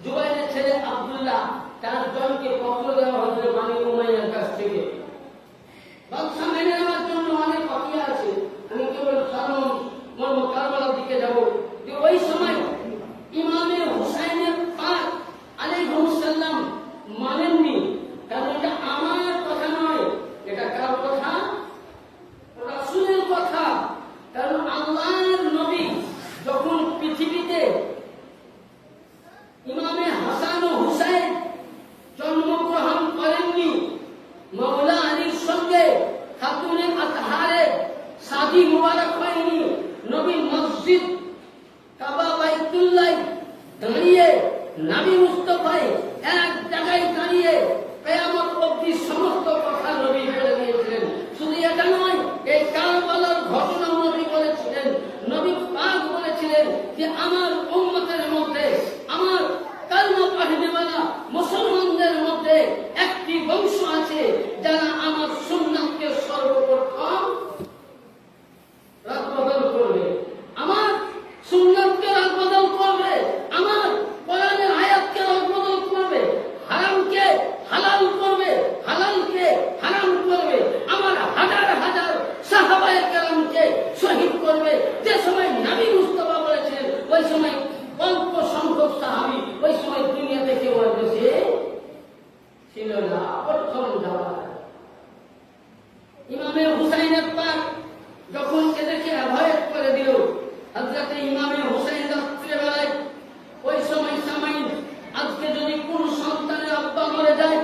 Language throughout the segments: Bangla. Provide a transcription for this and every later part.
জুবাইরের ছেলে আব্দুল্লাহ তার জনকে পত্র দেওয়া হয়েছিল বানি উমাইয়ার কাছ থেকে। বাদশা মেনে নেওয়ার জন্য অনেক প্রক্রিয়া আছে। আমি কেবল মর্ম কারবালার দিকে যাব যে ওই সময় ইমামে হুসাইনের পাক আলাইহিস সালাম মানেননি, কারণ এটা আমার কথা নয়, এটা কার কথা? রাসূলের কথা। কারণ আল্লাহর নবী যখন পৃথিবীতে ইমামে হাসান ও হুসাইন জন্মগ্রহণ করেননি, মাওলা আলীর সঙ্গে খাতুনে আতহারে শাদী মুবারক হয়নি, নবী মসজিদ কাবা বাইতুল্লাহ দাঁড়িয়ে নবী মুস্তাফায় এক জায়গায় দাঁড়িয়ে কিয়ামত অবধি সমস্ত কথা নবী বলে দিয়েছিলেন। শুধু এটা নয়, এই কারবালার ঘটনা নবী বলেছিলেন, নবী পাক বলেছিলেন যে আমার উম্মতের মধ্যে, আমার কালমা পড়নেওয়ালা মুসলমানদের মধ্যে একটি বংশ আছে যারা আমার সুন্নাতকে সর্বপ্রথম রাদবদল করবে, আমার সুন্নাতকে রাদবদল করবে, আমার কোরআনের আয়াতকে রাদবদল করবে, হারামকে হালাল করবে, হালালকে হারাম করবে, আমার হাজার হাজার সাহাবায়ে কেরামকে শহীদ করবে। যে সময় নবী মুস্তাফা বলেছিলেন ওই সময় অল্প সংখ্যক সাহাবী ওই সময় দুনিয়াতে কেউ আর বেঁচে ছিল না। প্রথম যাওয়া ইমামে হুসাইনের পাক যখন এদেরকে অ্যাভয়েড করে দিল, হযরতে ইমামে হুসাইন রাত্রিবেলায় ওই সময় সামাইন, আজকে যদি কোন সন্তানের আব্বা মরে যায়,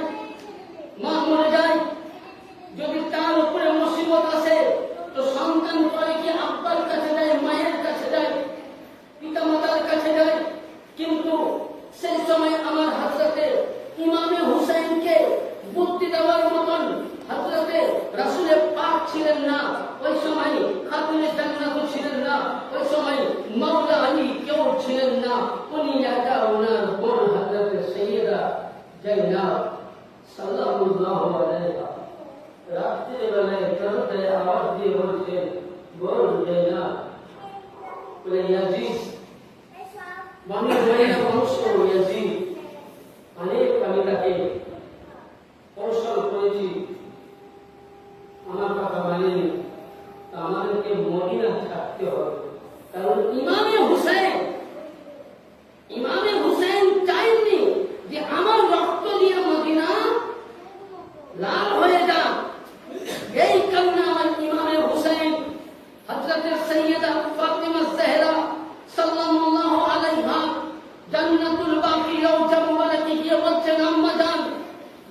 মা মরে যায়, যদি তার উপরে মুসিবত আসে তো সন্তান করে কি আব্বার কাছে যায়, মায়ের কাছে যায়, পিতা মাতার কাছে যায়। কিন্তু সেই সময় আমার হযরতে ইমামে হুসাইনকে বুদ্ধি দেওয়ার মতন হযরতে রাসূলে পাক ছিলেন না, ওই সময় খাতুনে জান্নাত ছিলেন না, ওই সময় মাওলা আলী কেউ ছিলেন না। উনি একা ওনার বোন হযরতে সাইয়্যিদা জাইনাব সাল্লাল্লাহু আলাইহা রাত্রিবেলায় দরজায় আওয়াজ দিয়ে বলছেন, বোন জাইনাব বলে ইয়াজিদ বানি উমাইয়া বংশ ইয়াজিদ, অনেক আমি তাকে কৌশল করেছি, আমার কথা মানেনি, আমাদেরকে মদিনা থাকতে হবে। কারণ ইমামে হুসাইন চাইনি যে আমার রক্ত দিয়ে মদিনা লাল হয়ে যাক। এই কারণে আমার ইমামে হুসাইন হযরতে সাইয়্যিদা ফাতিমা জাহরা সাল্লাল্লাহু আলাইহা জান্নাতুল বাকি রওজা মুবারাকে গিয়ে বলছেন, আম্মা জান,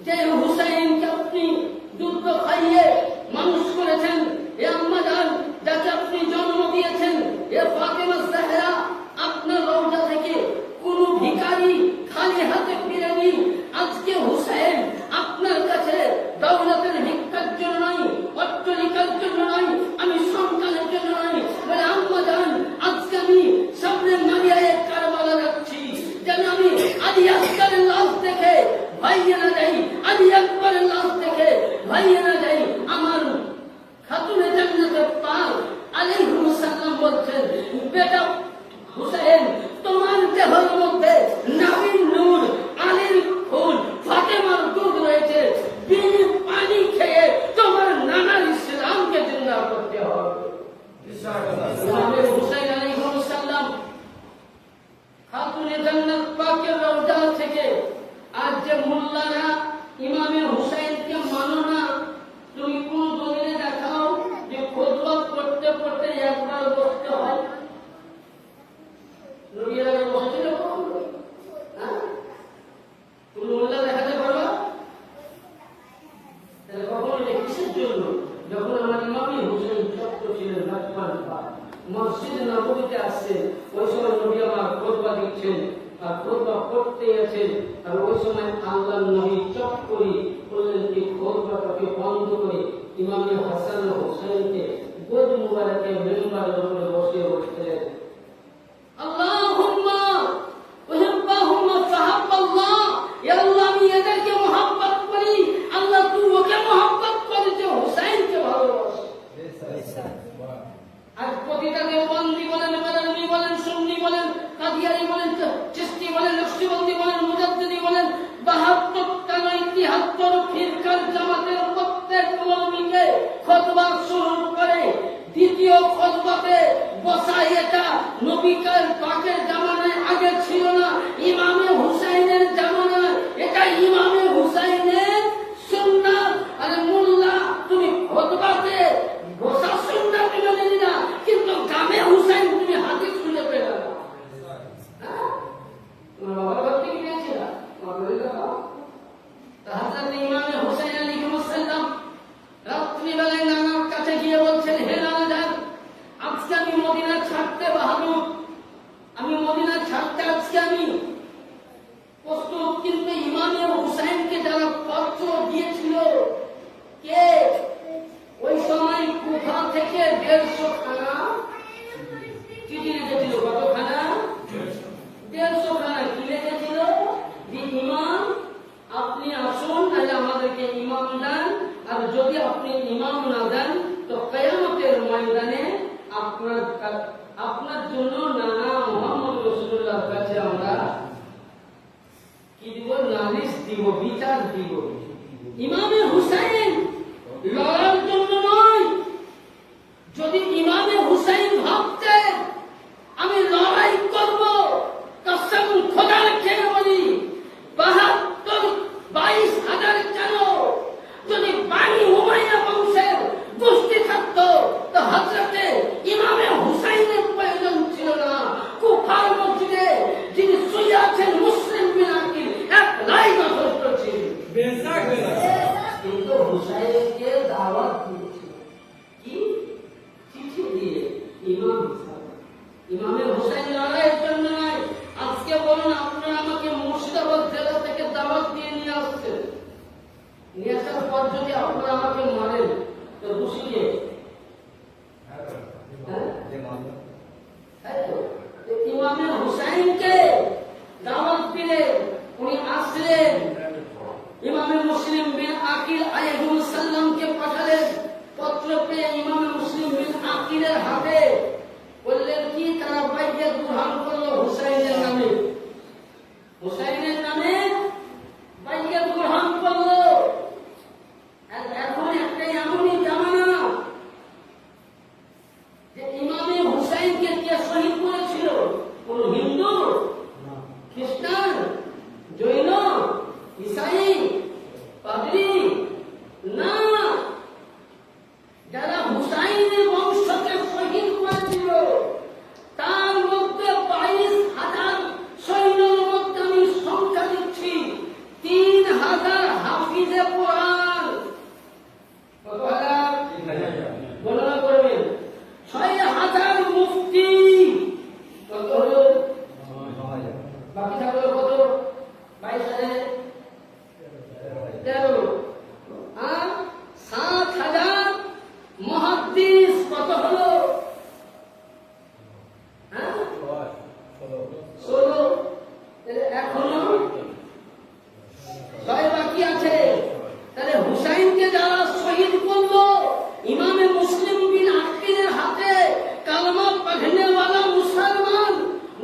যে হুসাইনকে আপনি দুধ খাইয়ে মানুষ করেছেন, এ আম্মা জান যাকে আপনি জন্ম দিয়েছেন, এ ফাতিমা জাহরা, আপনার রওজা থেকে কোন ভিখারি খালি হাতে ফিরেনি। আজকে হুসাইন আপনার কাছে দৌলতের ভিক্ষার জন্য নয়, অট্টালিকার জন্য নয়, আমি সন্তানের জন্য নয়, বলে আম্মা জান আজকে আমি সামনে মারিয়ায় কারবালা যাচ্ছি, যেন আমি আলী আসগরের লাশ দেখে ভাইয়ে না যাই, আলী আকবরের লাশ দেখে ভাইয়ে না যাই। আমার খাতুনে জান্নাতের পাক আলাইহিস সালাম বলছেন, বেটা হুসাইন, তোমার দেহের মধ্যে নবীর নূর, আলীর খুন, ফাতেমার দুধ রয়েছে, বিনি পানি খেয়ে তোমার নানার ইসলামকে জিন্দা করতে হবে। ইমামে হুসাইন আলাইহিস সালাম খাতুনে জান্নাত পাকের রওজা থেকে, আজ যে মোল্লারা ইমামে হুসাইনকে মানো না, তুমি কোন দলিলে দেখাও যে খুতবা পড়তে পড়তে একবার বসতে হয়? নবীরা বসতে পারবে? হ্যাঁ, তুমি মোল্লা দেখাতে পারবে? তাহলে কখন এটা কিসের জন্য? যখন আমার ইমামে হুসাইন ছোট্ট ছিলেন, মসজিদ নববীতে আসছে, ওই সময় নবী আমার খুতবা দিচ্ছেন আর খুতবা পড়তে আছেন, আর ওই সময় আল্লাহর নবী চট করে বললেন যে খুতবাটাকে বন্ধ করে ইমামে হাসান ও হুসাইনকে গোদ মুবারকে মেম্বারের উপরে বসিয়ে বসলেন, আল্লাহুম্মা উহিব্বাহুম্মা ফাহাব্বাল্লাহ, ইয়া আল্লাহ আমি এদেরকে মহব্বত করি, আল্লাহ তুই ওকে মহব্বত করেছে, হুসাইনকে ভালোবাস। আজ প্রতিটা দেওবন্দি বলেন, বারানি বলেন, সুন্নি বলেন, কাদিয়ানি বলেন, চিশতি বলেন, তোমার বাবার ঘর থেকে পেয়েছিল হযরত ইমাম হুসাইন আলাইহিসসালাম রাত্রিবেলায় নানার কাছে গিয়ে বলছেন, হে নানাজান, আজকে আমি মদিনা ছাড়তে বাহাদুর, আমি মদিনা ছাড়তে আজকে আমি প্রস্তুত। কিন্তু ইমাম হুসাইনকে যারা পত্র দিয়েছিল, কে ওই সময় কুফা থেকে 150 খানা চিঠি লিখেছিল। কতখানা? 150 খানা। কি লিখেছিল? যে ইমাম আপনি আসুন, তাহলে আমাদেরকে ইমাম দেন, আর যদি আপনি ইমাম না দেন তো কিয়ামতের ময়দানে আপনার জন্য নানা মুহাম্মদ রাসূলুল্লাহর কাছে আমরা কি দিব? নালিশ দিব, বিচার দিব। ইমামে হুসাইন লড়ার জন্য নয়। যদি ইমামে হুসাইন ভাবতেন আমি লড়াই করব, কসম খোদার খেয়ে বলি 22,000 কেন, যদি বানি উমাইয়া বংশের গোষ্ঠী থাকতো তো হযরতে ইমামে হুসাইনের প্রয়োজন ছিল না। কুফার মসজিদে যিনি শুয়ে আছেন মুসলিম বিন আকিল একলাই যথেষ্ট ছিল। কিন্তু হুসাইনকে দাওয়াত দিয়েছিল কি? চিঠি দিয়ে। ইমামে হুসাইন লড়াইয়ের জন্য নয়। আজকে বলুন, আপনারা আমাকে মুর্শিদাবাদ জেলা থেকে দাওয়াত দিয়ে নিয়ে আসছেন, নিয়ে আসার পর যদি আপনারা আমাকে মারেন তো খুশি কে? ইমামে হুসাইনকে দাওয়াত দিলেন, উনি আসলেন, ইমামে মুসলিম বিন আকিল আলাইহিসসালামকে পাঠালেন। পত্র পেয়ে ইমামে মুসলিম বিন আকিলের হাতে বললেন কি? তারা বাইয়াত গ্রহণ করলো হুসাইনের নামে। হুসাইনের নামে বাইয়াত গ্রহণ করলো। এখন একটা এমনই জামানা যে ইমামে হুসাইনকে কে শহীদ করেছিল? কোন হিন্দু, খ্রিস্টান, জৈন, ঈসাই, পাদ্রী না। যারা হুসাইনের বংশকে শহীদ করেছিল তার মধ্যে 22,000 সৈন্যের মধ্যে আমি সংখ্যা দিচ্ছি 3,000 হাফিজে কোরআন। কত হাজার? গণনা করবেন। 6,000 মুফতি। কত হলো? বাকি থাকলো কত? 22,013। আর 7,000 মুহাদ্দিস। কত হলো? 16। এখনো 6 বাকি আছে। তাহলে হুসাইনকে যারা শহীদ করলো ইমামে মুসলিম বিন আকিলের হাতে, কালমা পড়নে वाला মুসলমান,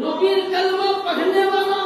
নবীর কালমা পড়নে वाला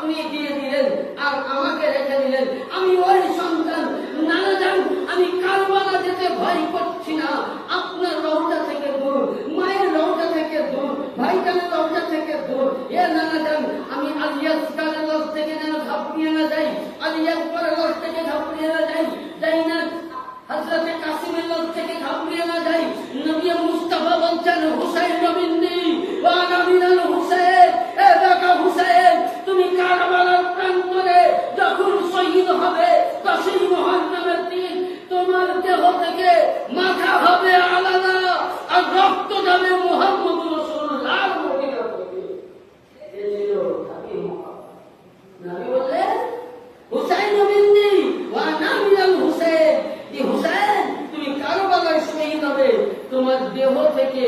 আপনি দিয়ে দিলেন আর আমাকে রেখে দিলেন। আমি ওই সন্তান, নানা যান আমি কারবালা যেতে ভয় করছি না, আপনার রওজা থেকে দূর, মায়ের রওজা থেকে দূর, ভাইজানের রওজা থেকে দূর। এ নানা যান আমি আলিয়াসকারের লজ থেকে যেন ঝাঁপিয়ে না যাই, আলিয়াসকারের লজ থেকে ঝাঁপিয়ে না যাই না, হযরতে কাসিমের লজ থেকে ঝাঁপিয়ে না যাই। নবী মুস্তাফা বলছেন হুসাইন নবীন্দি ওয়া আনা মিনাল হুসাইন, এ বাকা হুসাইন তুমি কারবালার প্রান্তরে যখন শহীদ হবে সেই মুহররমের দিন তোমার দেহ থেকে মাথা হবে আলাদা আর রক্ত যাবে মুহাম্মদ রাসূলুল্লাহর মদিনা থেকে। এই নবী বললেন হুসাইন নবীন্দি ওয়া আনা মিনাল হুসাইন, এই হুসাইন তুমি কারবালায় শহীদ হবে, তোমার দেহ থেকে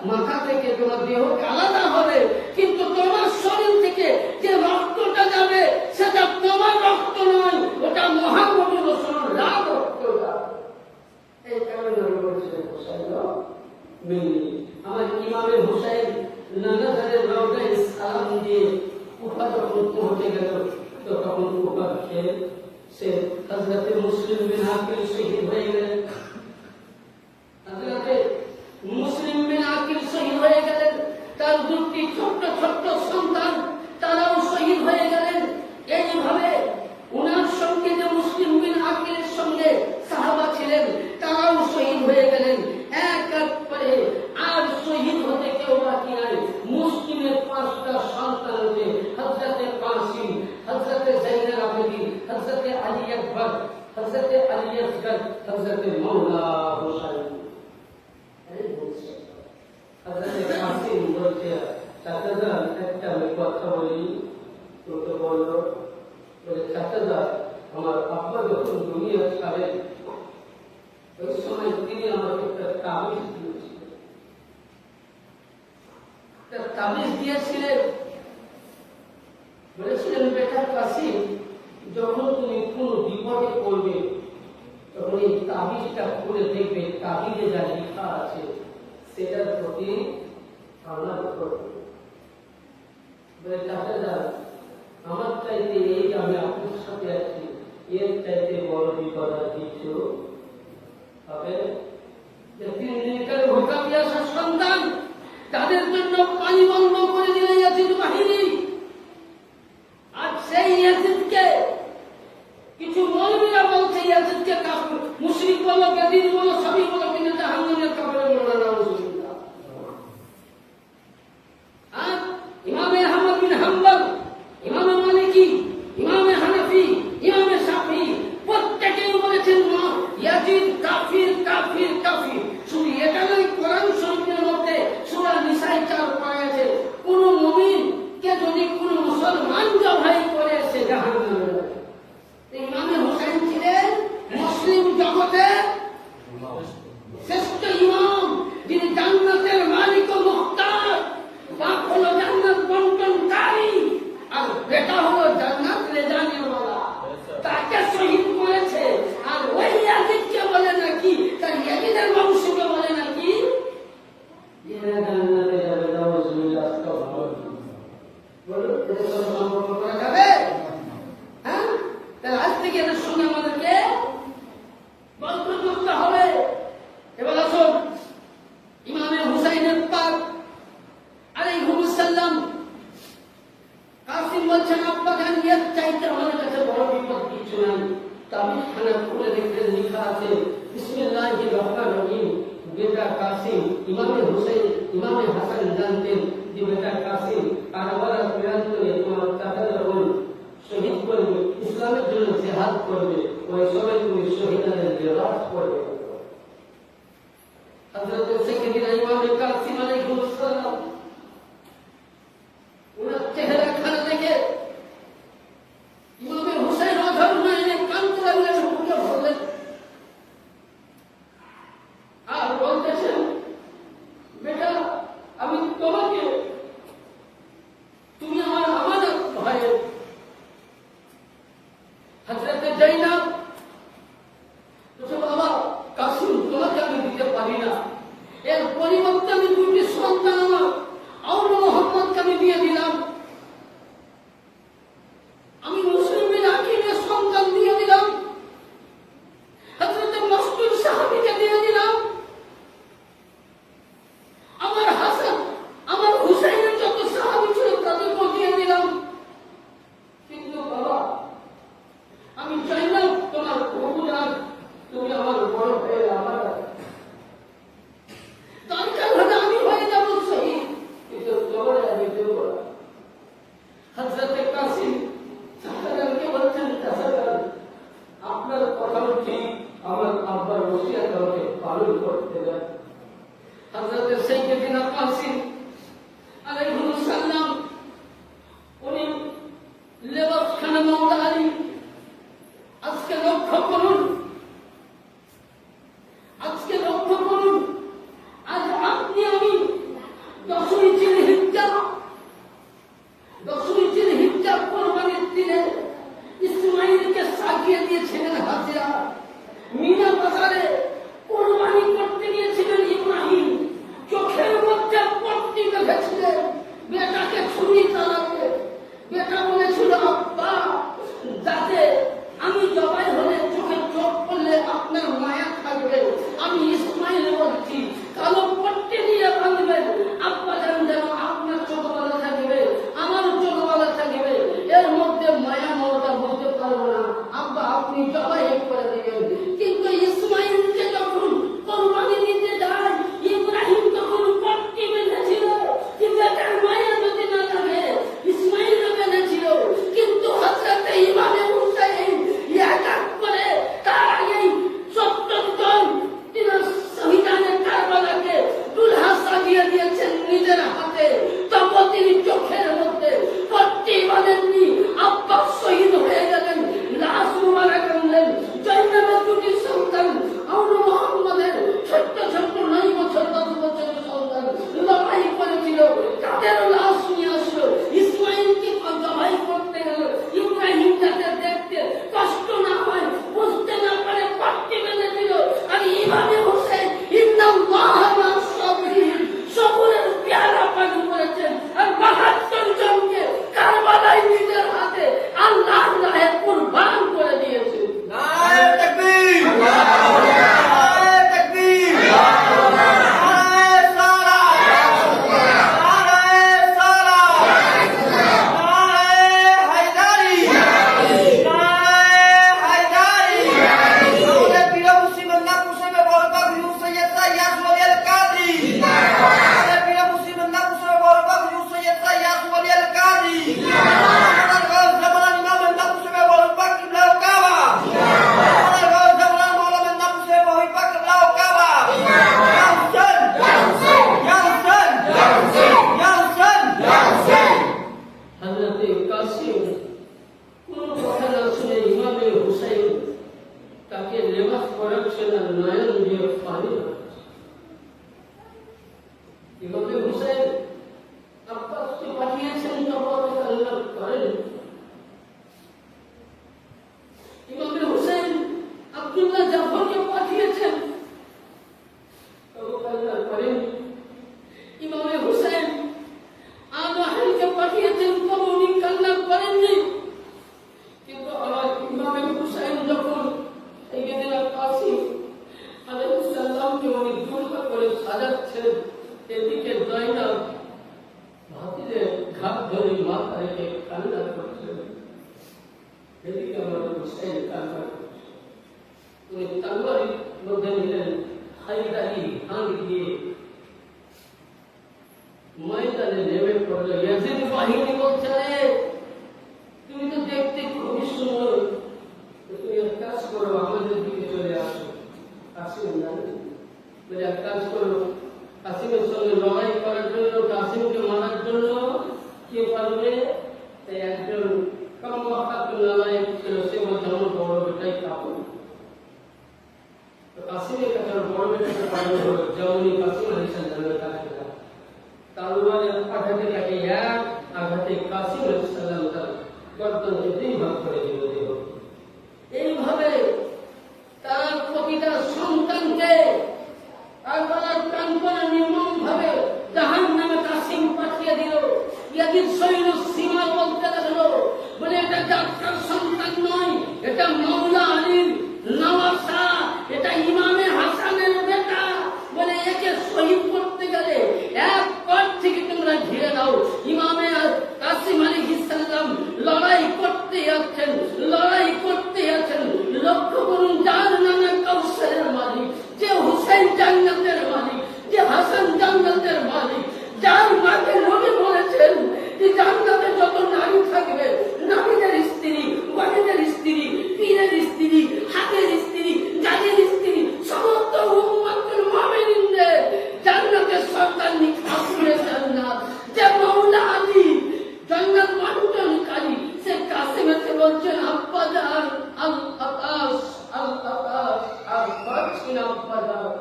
মাথা থেকে তোমার দেহ আলাদা হবে, কিন্তু তোমার শরীর থেকে যে রক্তটা যাবে সেটা তোমার রক্ত নয়, ওটা মুহাম্মদ রাসূলুল্লাহর রক্ত যাবে। এই কারণে নবী বলেছিলেন হুসাইন মিন্নি। আমার ইমামে হুসাইন নানাজানের রওজায় সালাম দিয়ে কুফা যখন পৌঁছে গেল তো তখন কুফা সে হযরতে মুসলিম বিন আকিল শহীদ হয়ে গেলেন। হযরতে মুসলিম বিন আকিল শহীদ হয়ে গেলেন, তার দুটি ছোট্ট ছোট্ট সন্তান তারাও শহীদ হয়ে গেলেন। এইভাবে উনার সঙ্গে যে মুসলিম বিন আকিলের সঙ্গে সাহাবা ছিলেন তারাও শহীদ হয়ে গেলেন। এক এক করে আর শহীদ হতে কেউ বাকি নাই। মুসলিমের 5টা সন্তান হতে হযরতে কাসিম, হযরতে জাইনুল আবেদিন, হযরতে আলী আকবর, হযরতে আলী আসগর, হযরতে মাওলা হুসাইন। হযরতে কাসিম বলছে চাচাদা একটা আমি কথা বলি, তোকে বললো বলে চাচাদা আমার আব্বা যখন দুনিয়া ছাড়েন ওই সময় তিনি আমাকে একটা তাবিজ দিয়েছিলেন, বলেছিলেন বেটা কাসিম যখন তুমি কোন বিপদে পড়বে তখন এই তাবিজটা খুলে দেখবে, তাবিজে যা লেখা আছে সেটার প্রতি আমল করবে। বলে চাচাদা আমার চাইতে এই যে আমি আপনার সাথে আছি এর চাইতে বড় বিপদ আর কিছু হবে। তিন দিনকার ভোকা পিয়াসার সন্তান তাদের জন্য পানি বন্ধ করে দিলে ইয়াজিদ বাহিনী। আর সেই ইয়াজিদকে কিছু মৌলবীরা বলছে ইয়াজিদকে কাফির, মুশরিক বলো, বেদিন বলো, সবই বলো, কিন্তু জাহান্নামের কাফের বলো না। আর ইমামে আহমদ বিন হাম্বল, ইমামে মালিকি, ইমামে হানাফি, ইমামে শাফি প্রত্যেকেই বলেছেন না ইয়াজিদ কাফির কাফির কাফির। শুধু এটা নয়, কোরআন শরীফের মধ্যে সূরা নিসায় 4 পারা আছে কোন মুমিন কে যদি কোন মুসলমান জবাই করে সে জাহান্নামে যাবে। ইমামে হোসেন ছিলেন মুসলিম জগতে শ্রেষ্ঠ ইমাম, যিনি জান্নাতের মালিক ও মুখতার। বাপ হলো জান্নাত বন্টনকারী আর বেটা হলো জান্নাত রেজানিওয়ালা। তাকে শহীদ করেছে আর ওই ইয়াজিদকে বলে নাকি, তার ইয়াজিদের বংশকে বলে নাকি এরা জান্নাতে যাবে। নাউজুবিল্লাহ, আস্তাগফিরুল্লাহ। বলো এদের সাথে সম্পর্ক করা যাবে? হ্যাঁ, তাহলে আজ থেকে এদের সঙ্গে আমাদেরকে বন্ধ করতে হবে। এবার আসুন ইমামে হুসাইনের পাক আলাইহিস সালাম কাসিম বলছেন আব্বা জান এর চাইতে আমাদের কাছে বড় বিপদ কিছু নাই। তাবিজ খানা খুলে দেখতে লেখা আছে বিসমিল্লাহির রহমানির রহিম। বেটা কাসিম, ইমামে হুসাইন ইমামে হাসান জানতেন যে বেটা কাসিম কারবালার প্রান্তরে তোমার চাচা যখন শহীদ করবে, ইসলামের জন্য জিহাদ করবে, ওই সময় তুমি শহীদানের লিবাস পরবে। হযরত সাইয়্যিদনা ইমামে কাসিম আলাইহিস সালাম ওনার চেহারা খানা দেখে ইমামে হুসাইন অধর নয়নে কাঁদতে লাগলেন, বুকে ভরলেন আর বলতেছেন বেটা আমি তোমাকে, তুমি আমার আমানত ভাইয়ের। হযরতে জাইনাব বলছে বাবা কাসিম তোমাকে আমি দিতে পারি না, এর পরিবর্তে আমি দুটি সন্তান আমার জাতির চোখের মধ্যে পট্টি বাঁধেননি। আব্বাস শহীদ হয়ে গেলেন, লাশ মুবারক আনলেন। জয়নাবের দুটি সন্তান আউন মোহাম্মদের ছোট্ট ছোট্ট 9 বছর 10 বছরের সন্তান লড়াই করেছিল, তাদের লাশ নিয়ে আসলো। ইসমাইলকে জবাই করতে গেল, ইব্রাহিম যাতে দেখতে কষ্ট না হয়, বুঝতে না পারে, পট্টি বেঁধে দিল। আর ইমামে হোসেন ইন্নাল্লাহ মা'আস সাবিরিন, সবরের পেয়ালা পালন করেছেন। আর 72 জনকে কারবালায় নিজের হাতে আল্লাহর রাহে কুরবান করে দিয়েছেন। নারে তাকবীর, নারে তাকবীর, নারে সালাত, নারে সালাত, নারে হায়দারি, নারে হায়দারি। আমাদের প্রিয় মুসলিম আল্লাহ মুসলিমে বলবা হুজুর সৈয়দ সাইয়াদ ওলি আল কাদরি, আমাদের প্রিয় মুসলিম আল্লাহ মুসলিমে বলবা হুজুর সৈয়দ সাইয়াদ ওলি আল কাদরি। আমাদের গাঁও জামানা ইমাম আল্লাহ মুসলিমে বলবা কিবলা কাবা, আমাদের গাঁও জামানা মাওলানা আল্লাহ মুসলিমে বলবা কিবলা কাবা। ইয়াহসান, ইয়াহসান, ইয়াহসান, ইয়াহসান। হযরতে কাসিম কোন কথা না শুনে ইমামে হুসাইন তাকে লেবাস পরাচ্ছেন আর নয়ন দিয়ে পানি মারছেন। ইমামে হুসাইন আব্বাসকে পাঠিয়েছেন, তখন আল্লাহ করেন। ইমামে হুসাইন আব্দুল্লাহ জাফরকে পাঠিয়েছেন, তখন আল্লাহ করেন। ইমামে হুসাইন আবু পাঠিয়েছেন, তখন উনি কান্না করেননি। কিন্তু আমার ইমামে হুসাইন যখন সাইয়েদনা কাসিম আলাইহিস সালামকে উনি দুর্গা করে সাজাচ্ছেন, এদিকে জয়নাব ভাতিজের ঘাট ধরে মাথা রেখে কান্না করছেন, এদিকে আমার হুসাইন কান্না করছেন। উনি তলোয়ারের মধ্যে নিলেন, হায়দারি ভাঙ দিয়ে ময়দানে নেমে পড়লো। ইয়াজিদ বাহিনী বলছে, আরে তুমি তো দেখতে খুবই সুন্দর, তুমি এক কাজ করো, আমাদের দিকে চলে আসো। কাসিম জানেন, বলে এক কাজ করো, কাসিমের সঙ্গে লড়াই করার জন্য, কাসিমকে মারার জন্য কে পারবে? তাই একজন কমওয়াকাতুল নালায়েক ছিল, সে বলছে আমার বড় বেটাই কাবুল। তো কাসিমের কাছে বড় বেটাকে পাঠানো হলো, যেমনই কাসিম আলাইহিস সালামের কাছে তলোয়ারের আঘাতে তাকে এক আঘাতে কাসিম আলাইহিস সালাম তার গর্দনকে 2 ভাগ করে দিল। এইভাবে তার প্রতিটা সন্তানকে কারবালার প্রান্তরে নির্মম ভাবে জাহান্নামে কাসিম পাঠিয়ে দিল। ইয়াজিদ সৈন্য সীমা বলতে লাগলো, বলে এটা ডাক্তার সন্তান নয়, এটা মাওলা আলীর নওয়াসা, এটা ইমামে হাসানের বেটা। বলে একে শহীদ করতে গেলে এক পথ থেকে তোমরা ঘিরে দাও। ইমামে কাসিম আলাইহিস সালাম লড়াই করতে আছেন, লড়াই করতে আছেন। লক্ষ্য করুন, যার নামে কাউসারের মালিক, যে হুসাইন জান্নাতের মালিক, যে হাসান জান্নাতের মালিক, যার মাকে নবী বলেছেন যে জান্নাতে যত নারী থাকবে, নবীদের স্ত্রী, ওয়ালিদের স্ত্রী, পীরের স্ত্রী, হাতের স্ত্রী, জানের স্ত্রী, সমস্ত উম্মতের মুমিনদের জান্নাতের সন্তান নিখাসুরে জান্নাত। যে মাওলা আলী জান্নাত বন্টনকারী, সে কাসিমকে বলছেন, আব্বা জান, আল আকাশ, আল আকাশ, আর পাচ্ছি না আব্বা জান,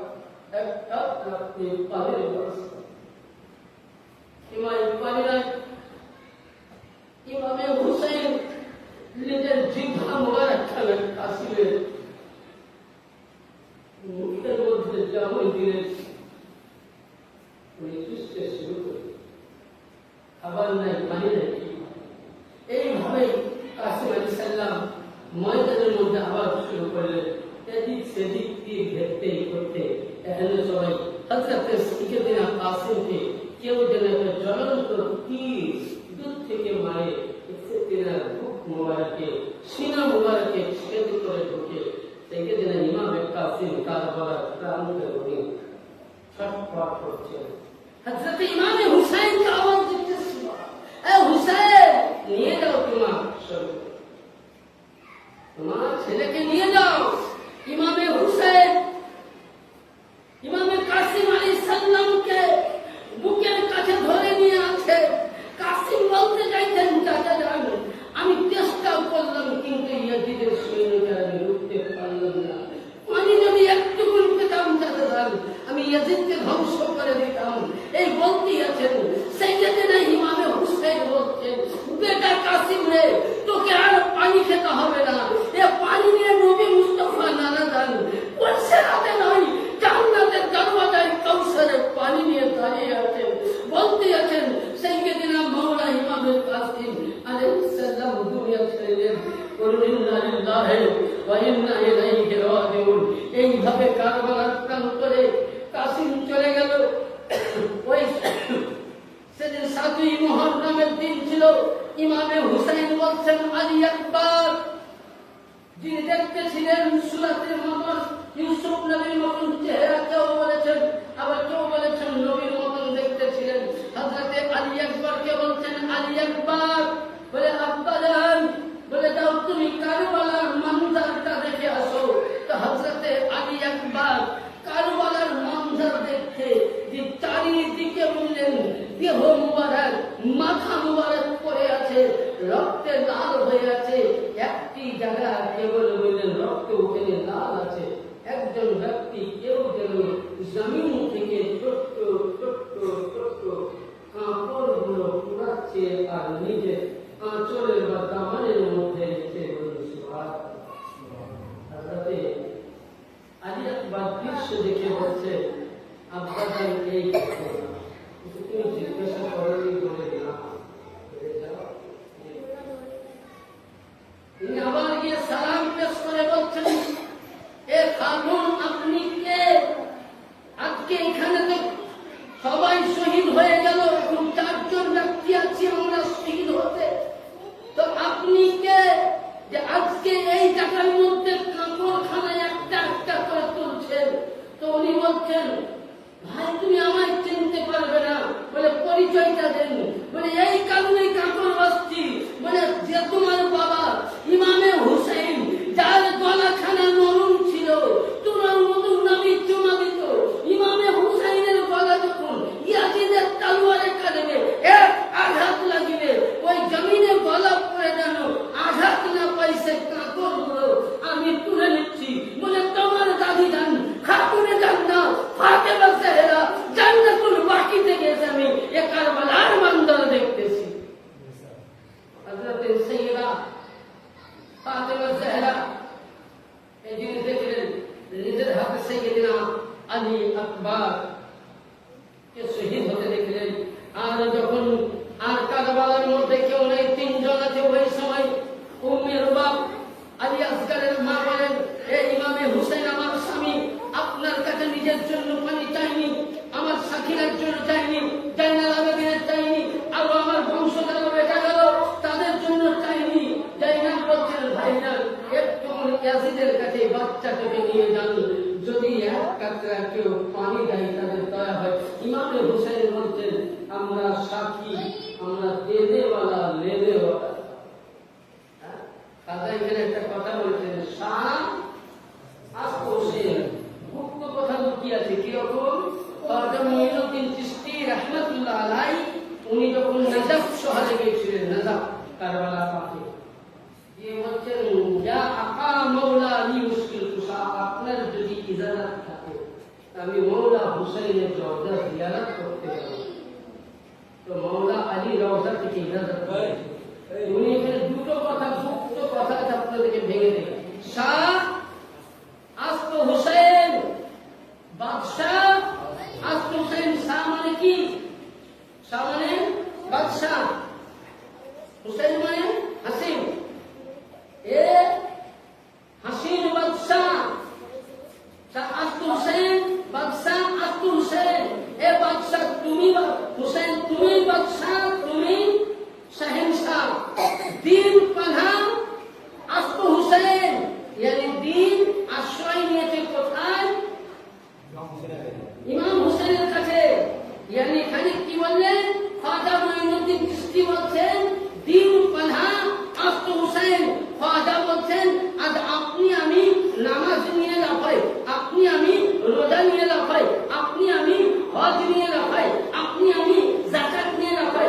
একটা আপনি পানির ব্যবস্থা। ইমামে হুসাইন নিজের জিহ্বা মুবারক খালেন কাসিমের মুখের মধ্যে যেমন দিলেন, উনি চুষতে শুরু করলেন। খাবার নাই, পানি নাই। এইভাবে কাসিম আলাইহিস সালাম ময়দানের মধ্যে আবার শুরু করলেন। এদিক সেদিক দিয়ে ঘেরতে করতে এখানে সবাই হযরত সাইয়েদনা কাসিমকে কেউ যেন একটা জ্বলন্ত তীর দূর থেকে মারে, তেনার বুক মুবারকে, সিনা মুবারকে ছেদ করে ঢুকে সাইয়েদনা ইমামে কাসিম কারবালার প্রান্তে উনি ছটফট করছেন। হযরত ইমামে হুসাইনকে আওয়াজ দিতেছিল, এ হুসাইন, নিয়ে যাও তোমার ছেলেকে নিয়ে যাও। ইমামে হুসাইন ইমামে কাসিম আলাইহিস সালামকে বুকের কাছে ধরে নিয়ে আছে। ইমামে কাসিম আলাইহিস সালাম দুনিয়া ছেড়ে দেন। বলুন ইন্না লিল্লাহি ওয়া ইন্না ইলাইহি রাজিউন। এইভাবে কারবালার প্রান্তরে কাসিম চলে গেল। ওই সেদিন ৭ই মুহররমের দিন ছিল। ইমামে হুসাইন বলছেন আলী আকবার, যিনি দেখতে ছিলেন সুরাতের মতন, ইউসুফ নবীর মতন চেহারা, কেউ বলেছেন, আবার কেউ বলেছেন নবীর মতন দেখতে ছিলেন। হযরতে আলী আকবরকে বলছেন আলী আকবর, বলে আব্বা জান, বলে দাও তুমি কারবালার মঞ্জারটা দেখে আসো। তো হযরতে আলী আকবর কারবালার মঞ্জার দেখতে যে চারিদিকে বললেন দেহ মুবারক, মাথা মুবারক পড়ে আছে, রক্তে লাল হয়ে আছে, একটি জায়গা কেবল বললেন রক্ত উঠে লাল আছে। একজন ব্যক্তি কেউ যেন জমিন থেকে ছোট্ট ছোট্ট ছোট্ট কাপড়গুলো পুরাচ্ছে আর নিজে আঁচলের বা দামানের মধ্যে রেখে বলুন সুবহানাল্লাহ। আলী আকবর দৃশ্য দেখে বলছে আব্বা জান এই তুমি জিজ্ঞাসা করেনি বলে দিলাম। তিনি আবার গিয়ে সালাম পেশ করে বলছেন এ খাতুন আপনি কে? আজকে এখানে তো সবাই শহীদ হয়ে গেল, এখন 4 জন ব্যক্তি আছি আমরা শহীদ হতে, তো আপনি কে যে আজকে এই জায়গার মধ্যে কাপড়খানায় একটা একটা করে তুলছেন? তো উনি বলছেন ভাই তুমি আমায় চিনতে পারবে না, বলে পরিচয়টা দেন। বলে এই কারণে কাপড় বাঁচছি, বলে যে তোমার বাবা ইমামে হুসাইন, যার গলাখানা নরম ছিল, তোমার মতো নবী চুমা দিত, ইমামে হুসাইনের গলা যখন ইয়াজিদের তলোয়ারে কাটবে, এক আঘাত লাগিবে, ওই জমিনে গলা পড়ে যেন আঘাত না পাইছে কাপড়গুলো আমি তুলে নিচ্ছি। বলে তোমার দাদি যান খাতুনে যান না, ফাতেমা জাহরা জান্নাতুল বাকিতে গেছে, আমি এ কারবালার মঞ্জার দেখতেছি। হযরতে সাইয়্যিদা ফাতেমা জাহরা এই জিনিস দেখলেন, নিজের হাতে সাইয়্যিদিনা আলী আকবর কে শহীদ হতে দেখলেন। আর যখন আর কারবালার মধ্যে কেউ নেই, 3 জন আছে ওই সময়। উম্মে রুবাব আলী আসগরের মা বলেন হে ইমামে হুসাইন, আমার স্বামী আপনার কাছে নিজের জন্য পানি চাইনি, আমার সাকিনার জন্য চাইনি, জাইনাল আবেদিনের চাইনি, আর আমার বংশধর বেঁচে গেল তাদের জন্য চাইনি। জাইনাল বলছেন ভাইজান একটু ইয়াজিদের কাছে বাচ্চাটাকে নিয়ে যান, যদি এক কাতরা কেউ পানি দেয় তাদের দয়া হয়। ইমামে হুসাইন বলছেন আমরা সাক্ষী, আমরা দেনেওয়ালা লেনেওয়ালা। কাজা এখানে একটা কথা বলছেন, শাহ আস্ত হোসেন গুপ্ত কথা লুকিয়ে আছে। কিরকম? খাজা মুঈনুদ্দিন চিশতি রাহমাতুল্লাহ আলাইহি উনি যখন নজফ শহরে গিয়েছিলেন, নজফ কারবালা পাকে, যে বলছেন ইয়া আকা মাওলা আলী মুশকিল কুশা, আপনার যদি ইজাজত থাকে আমি মাওলা হুসাইনের রওজা জিয়ারত করতে যাব। তো মাওলা আলী রওজা থেকে ইজাজত পায়। উনি এখানে দুটো কথা, গুপ্ত কথা আপনাদেরকে ভেঙে দেয়। শাহ আস্ত হুসাইন বাদশাহ, আস্ত হুসাইন শাহ মানে কি? শাহ মানে বাদশাহ, হুসাইন মানে হাসিন। এ হাসিন বাদশাহ, আস্ত হুসাইন বাদশাহ, আস্ত হুসাইন এ বাদশাহ তুমি, হুসাইন তুমি বাদশাহ, তুমি শাহেনশাহ। দিন পানা আস্ত হুসাইন, यानी দিন আশ্রয় নিয়েছে কোথায়? ইমাম হুসাইনের কাছে। यानी এখানে কি বললেন? খাজা মুঈনুদ্দিন চিশতি বলছেন দিন পানা আস্ত হুসাইন। খাজা বলছেন আজ আপনি আমি নামাজ নিয়ে লাফাই, আপনি আমি রোজা নিয়ে লাফাই, আপনি আমি হজ নিয়ে লাফাই, আপনি আমি যাকাত নিয়ে লাফাই,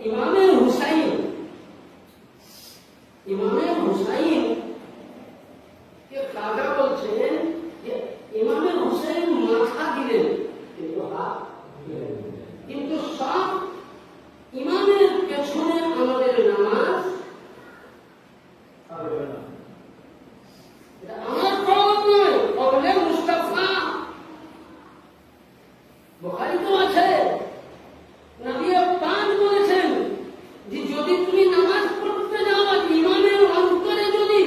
ইমামে হুসাইন কে কাজা বলছেন যে ইমামে হুসাইন মাথা দিলেন কিন্তু হাত দিলেন না। কিন্তু সব ইমামের পেছনে আমাদের নামাজ হবে না। এটা আমার কওল নয়, কওলে মুস্তাফা। বুখারী তো আছে, নবী পাক বলেছেন যে যদি তুমি নামাজ পড়তে যাও আর ইমামের অন্তরে যদি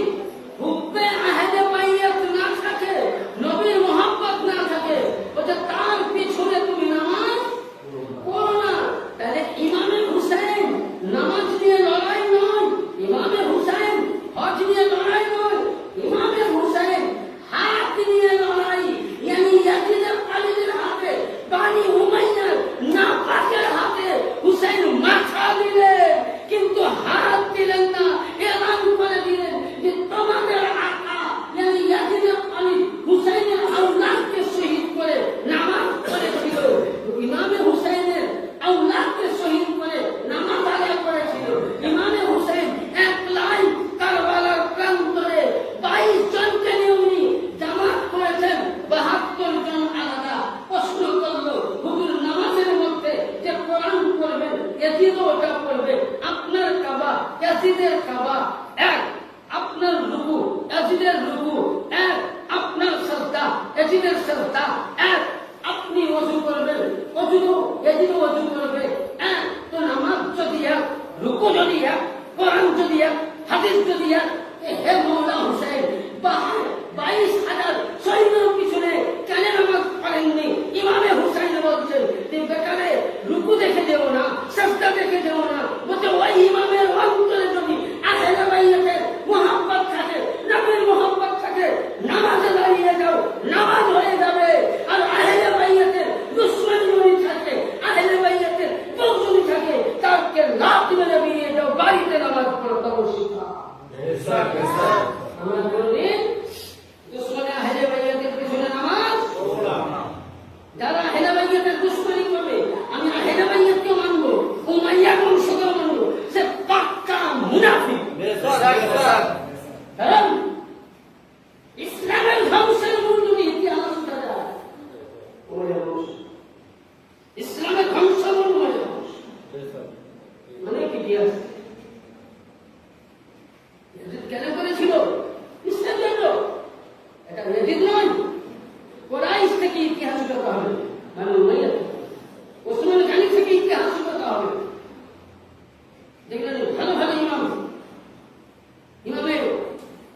হুব্বে আহদে বাইয়াত না থাকে, নবীর মুহাব্বত না থাকে, ওটা তার পিছনে তুমি নামাজ পড়ো না। তাহলে ইমামে হুসাইন নামাজ নিয়ে লড়াই নয়, ইমামে হুসাইন হজ নিয়ে লড়াই নয়, ইমামে হুসাইন হাত নিয়ে লড়াই। ইয়ানি ইয়াজিদের আলীদের হাতে, বানি উমাইয়ার নাপাকের হাতে হুসাইন মাথা দিলেন কিন্তু হাত দিলেন না। এলান করে দিলেন যে তোমাদের আকা ইয়ানি ইয়াজিদের আলী হুসাইনের আওলাদকে শহীদ করে নামাজ পড়েছিল। ইমামে হুসাইনের আওলাদকে শহীদ করে নামাজ আদায় করেছিল। ইমামে হুসাইন একলাই কারবালার প্রান্তরে 22 জনকে নিয়ে উনি জামাত করেছেন, 72 জন আলাদা। প্রশ্ন করলো হুজুর নামাজের মধ্যে যে কোরআন পড়বেন, ইয়াজিদও ওটা পড়বে, আপনার কাবা ইয়াজিদের কাবা এক, আপনার রুকু ইয়াজিদের রুকু এক, আপনার সাজদা ইয়াজিদের সাজদা এক, আপনি ওযু করবেন ওযু ইয়াজিদ ওযু করবে এক। তো নামাজ যদি এক, রুকু যদি এক, কোরআন যদি এক, হাদিস যদি এক, হে মওলা হুসাইন 22,000 সৈন্যের পিছনে কেন নামাজ পড়েননি? ইমামে হুসাইন বলছেন যে বেকারে রুকু দেখে দেও না, সাজদা দেখে দেও না, বলতে ওই ইমামের অন্তরে যদি আহলে বাইতের মুহাব্বত থাকে, নবীর মুহাব্বত থাকে, নামাজে দাঁড়িয়ে যাও, নামাজ হয়ে যাবে। আর আহলে বাইতের দুশমন যদি থাকে, আহলে বাইতের লোক যদি থাকে, তাকে লাত মেরে বেরিয়ে যাও, বাড়িতে নামাজ পড়তে বসিবা। আমরা বলি দুশমনে আহলে বাইতের পিছনে নামাজ পড়া। যারা আহলে বাইতের দুশমনি করবে, আমি আহলে বাইতকে মানবো, উমাইয়া বংশকেও মানবো, সে পাক্কা মুনাফিক। কারণ ইসলামের ধ্বংসের মূল যদি ইতিহাস যায়, উমাইয়া বংশ, ইসলামের ধ্বংস মূল উমাইয়া বংশ, অনেক ইতিহাস। ইয়াজিদ কেন করেছিল? ইসলাম জন্য। এটা ইয়াজিদ নয়, কুরাইশ থেকে ইতিহাস কথা হবে, মানে উমাইয়া ওসমান গানি থেকে ইতিহাস কথা হবে। দেখলেন ভালো ভালো ইমাম, ইমামে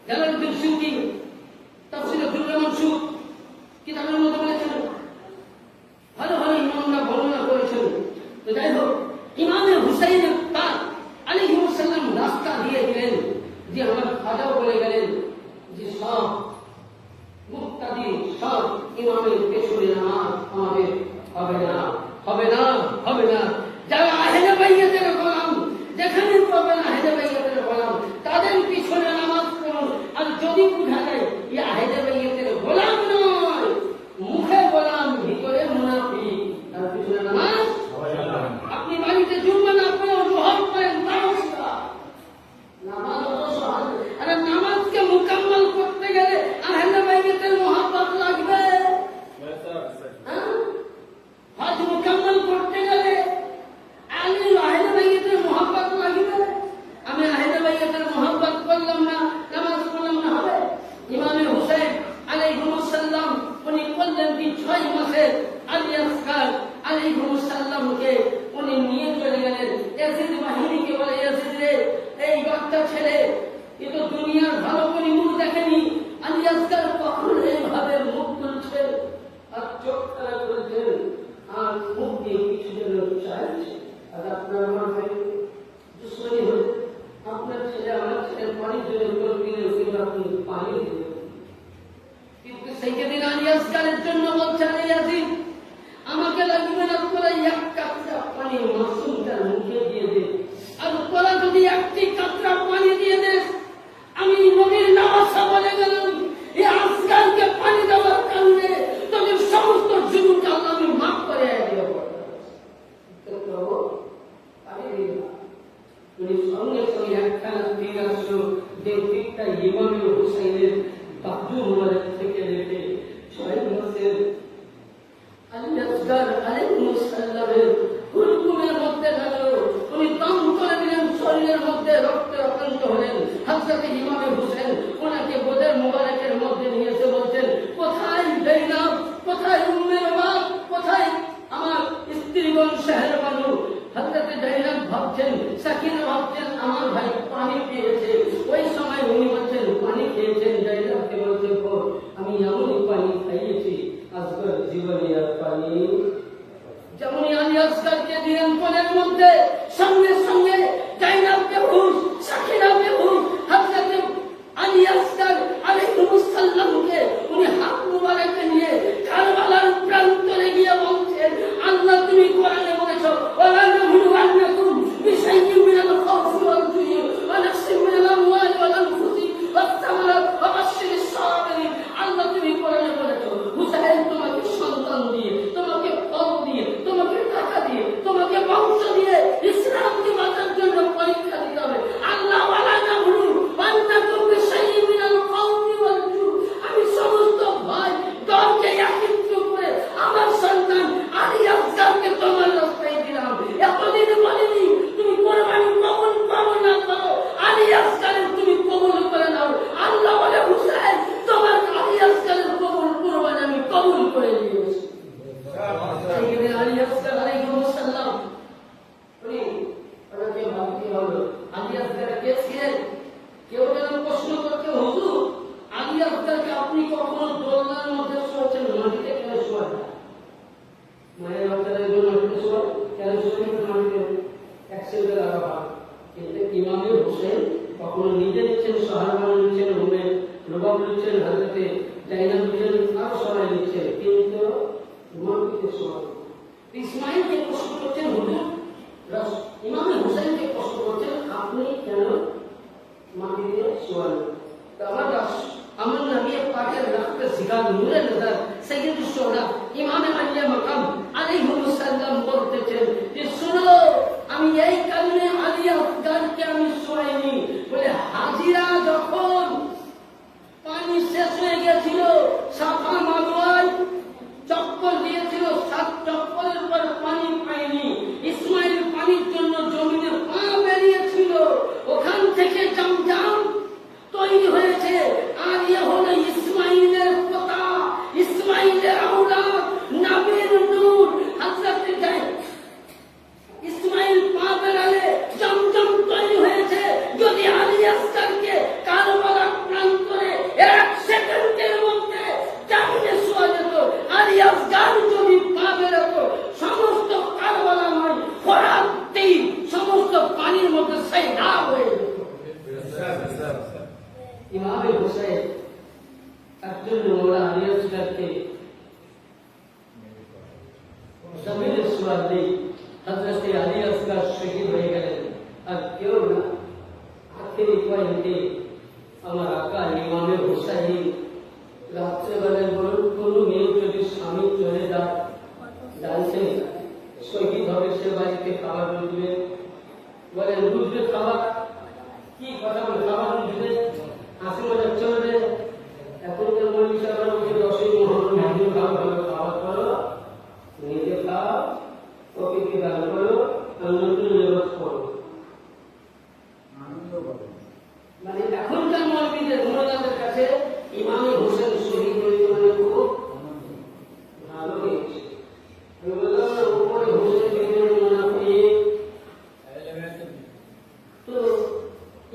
জালালউদ্দিন সিউতি তাফসীরে দুররে মানসুর কিতাবের মধ্যে বলেছেন, ভালো ভালো ইমামরা বর্ণনা করেছেন। তো যাই হোক, ইমামে হুসাইনের পাক আলাইহিস সালাম রাস্তা দিয়ে দিলেন যে আমার খাজাও বলে গেলেন যে সব মুক্তাদি সব ইমামের পেছনে নামাজ আমাদের হবে না, হবে না, হবে না। যারা আহলে বাইতের গোলাম, যেখানে পাবেন আহলে বাইতের গোলাম, তাদের পিছনে নামাজ পড়ুন। আর যদি বোঝা যায় এই আহলে বাইতের গোলাম নয়, মুখে গোলাম ভিতরে মুনাফিক, তার পিছনে নামাজ হবে না। আপনি বাড়িতে জুম্মা না পড়ে জোহর পড়েন, তাও সেটা নামাজ অত সহজ। আরে নামাজকে মুকাম্মল করতে গেলে আহলে বাইতের মুহাব্বত লাগবে। হজ মুকাম্মল করতে গেলে আহলে বাইতের মুহাব্বত লাগবে। আমি আহলে বাইতের মুহাব্বত করলাম না, নামাজ পড়লাম না, হবে? ইমামে হুসাইন আলাইহিস সালাম উনি বললেন যে 6 মাসের আলী আসগার আলাইহিস সালামকে উনি নিয়ে চলে গেলেন। ইয়াজিদ বাহিনীকে বলে, ইয়াজিদ রে, এই বাচ্চা ছেলে এ তো দুনিয়ার ভালো করে মুখ দেখেনি, আলী আসগার কখন এইভাবে মুখ তুলছে আর চোখ খারাপ করেছেন আর মুখ দিয়ে কিছু যেন চাইছে। আর আপনার আমার ভাই দুশ্মনী হলে আপনার ছেলে আমার ছেলে পানি জন্য দিলে ওকে আপনি পানি দিলেন। কিন্তু সেইদিন আলী আসগারের জন্য বলছে, আলী ইয়াজিদ আমাকে লাগবে না, তোরা এক কাতরা পানি মাসুমটার মুখে দিয়ে দে। আর তোরা যদি একটি কাতরা পানি দিয়ে দেস, আমি নবীর নামাজা বলে গেলাম, এই আসগারকে পানি দেওয়ার কারণে তোদের সমস্ত জুলুমকে আল্লাহ মাফ করে দেব। পানি দিয়ে জাইনাব ভাবছেন, সাকিনা ভাবছেন আমার ভাই পানি পেয়েছে। ওই সময় উনি বলছেন পানি খেয়েছেন, জাইনাবকে বলছেন আমি এমনই পানি খাইয়েছি আজকের জীবনে আর পানি। যেমন আলী আসগরকে দিলেন কোলের মধ্যে, সঙ্গে সঙ্গে জাইনাবকে হুশ, সাকিনাকে হুশ, হযরত আলী আসগর আলাইহিস সালামকে উনি হাত মুবারক নিয়ে কারবালার প্রান্তরে গিয়ে বলছেন, আল্লাহ তুমি কোরআনে বলেছো ওয়ালা নাবলুওয়ান্নাকুম বিশাইইন মিনাল খাউফি ওয়াল জুই ওয়া নাকসিম মিনাল আমওয়ালি ওয়াল আনফুসি ওয়াত সামারাত ওয়া বাশশিরিস সাবিরিন। আল্লাহ তুমি কোরআনে বলেছো হুসাইন তোমাকে সন্তান দিয়ে, তোমাকে ফল দিয়ে, তোমাকে টাকা দিয়ে, তোমাকে বংশ দিয়ে ইসলামকে বাঁচার জন্য পরীক্ষা দিতে হবে। আল্লাহ ওয়ালা নাবলুওয়ান্নাকুম বিশাইইন মিনাল খাউফি ওয়াল জুই, আমি সমস্ত ভয় দলকে একত্রিত করে আমার সন্তান আলী আসগরকে তোমার রাস্তায় দিলাম। এতদিন বলিনি তুমি কোরবানি কবুল করো না করো, আলী আসগরের তুমি কবুল করে নাও। আল্লাহ বলে হুসাইন তোমার আলী আসগরের কবুল কোরবানি আমি কবুল করে দিয়েছি। সেইখানে আলী আসগর আলাইহিস সালাম উনি ওনাকে ভাবতে হলো আলী আসগর কে ছিলেন। কেউ যেন প্রশ্ন করতে, হুজুর আলী আসগরকে আপনি কখনো দোলনার মধ্যে শুয়েছেন, মাটিতে কেন শোয়া না? মায়ের বাচ্চাদের জন্য মাটিতে শোয়া কেন শোয়া মাটিতে অ্যাক্সিডেন্ট লাগা। কিন্তু ইমামে হোসেন কখনো নিজে নিচ্ছেন, সাহাবা নিচ্ছেন, রুমে রবাব নিচ্ছেন, হযরতে জাইনাব নিচ্ছেন, আরো সবাই নিচ্ছেন, কিন্তু মাটিতে শোয়া। ইসমাইলকে প্রশ্ন করছেন, হুজুর ইমামে হোসেনকে প্রশ্ন করছেন আপনি কেন মাটিতে শোয়া না? আমার নবী পাকের রক্তে জিগার নূরে নজর সৈয়দুশ শুহদা ইমাম আলী মাকাম আলাইহিস সালাম বলতেছেন যে শুনো, আমি এই কারণে আলী আসগরকে আমি শোয়াইনি, বলে হাজিরা যখন পানি শেষ হয়ে গেছিল, সাফা মারওয়ায় চক্কর দিয়েছিল, 7 চক্করের পর পানি পায়নি। ইসমাইল পানির জন্য জমিনে পা বেরিয়েছিল, ওখান থেকে জামজাম তৈরি হয়েছে। আর ইয়ে হলো ইসমাইলের পোতা, ইসমাইলের আওলাদ, নবীর নূর হযরত ইসমাইল পা বেরালে জামজাম তৈরি হয়েছে। যদি আলী আসগরকে কারবালার প্রান্তরে 1 সেকেন্ডের মধ্যে জামিনে শোয়া যেত, আলী আসগর যদি পা বেরাতো সমস্ত কারবালাময় ফরাত সমস্ত পানির মধ্যে সাইদা হয়ে যেত। ইমামে হোসেন একজন মৌলা আলী আসগরকে জমিনে শোয়া নেই, হযরত আলী আসগর শহীদ হয়ে গেলেন। আর কেউ না, আখেরি পয়েন্টে আমার আকা ইমামে হোসেন রাত্রেবেলায় বলুন, কোনো মেয়ে যদি স্বামী চলে যায় জানছেন শহীদ হবে, সে বাড়িতে খাবার বুঝবে, বলেন বুঝবে খাবার কি কথা বলে, খাবার বুঝবে, হাসি মজা চলবে। এখন তো মৌলী সাহেব বলছে 10ই মুহররম মেহমান খাবার করো, নিজে খাও, ওকে কি দান করো, আর নতুন লেবাস করো। মানে এখনকার মৌলবীদের মুরাদের কাছে ইমামে হোসেন শহীদ হয়েছে মানে খুব ভালো হয়েছে। আমি বললাম না উপরে হোসেন মুনাফিক, তো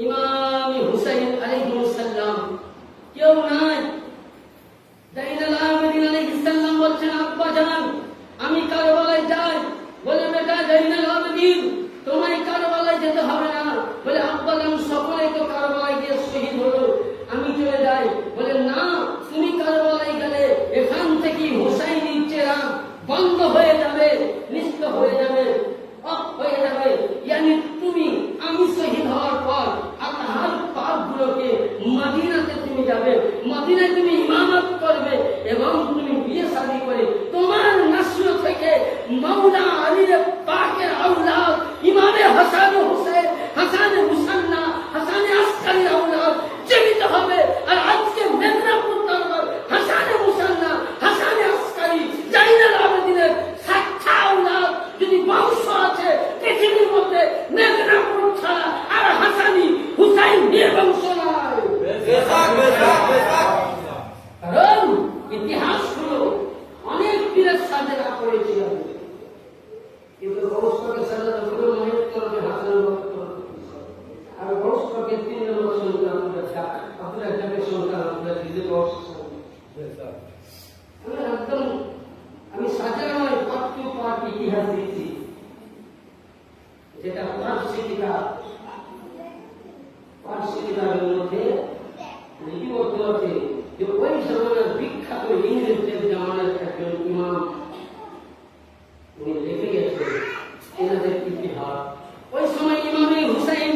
ইমাম হুসাইন আলাইহিস সালাম কেউ নাই। জাইনুল আবেদিন আলাইহিস সালাম বলছেন আব্বা জান আমি কারবালায় যাই। বলে বেটা জাইনুল আবেদিন তোমায় কারবালায় যেতে হবে না। বলে আব্বা জান সকলেই তো কারবালায় গিয়ে শহীদ হলো, আমি চলে যাই। বলে না, তুমি কারবালায় গেলে এখান থেকে হুসাইনি চেরাগ বন্ধ হয়ে যাবে, নিষ্ঠ হয়ে যাবে, অফ হয়ে যাবে। ইয়ানি তুমি আমি শহীদ হওয়ার পর আল্লাহর পাকগুলোকে মদিনাতে তুমি যাবে, মদিনায় তুমি ইমামত করবে এবং তুমি বিয়ে শাদী করে তোমার নসল থেকে মাওলা আলীর পাকের আওলাদ ইমামে হাসান হোসেন, হাসান মুসান্না, হাসান আসকারী আওলাদ জীবিত হবে। আর আজকে মেদিনীপুর দরবার হাসান মুসান্না, হাসান আসকারী, জাইনুল আবেদিনের সাক্ষা আওলাদ যদি বংশ আছে পৃথিবীর মধ্যে মেদিনীপুর ছাড়া আর হাসানি হুসাইন নিয়ে বংশ নয়। কারণ ইতিহাস হলো অনেক পীরের সাথে করেছিল, কিন্তু অবস্থাকে সাথে একদম আমি সাজানো পাঠ টু পাঠ ইতিহাস দিচ্ছি, যেটা পার্শ্বিক কিতাবের মধ্যে লিপিবদ্ধ আছে যে ওই সময়ের বিখ্যাত ইংরেজদের জামানের একজন ইমাম উনি লিখে গেছেন এনাদের ইতিহাস। ওই সময় ইমামে হুসাইন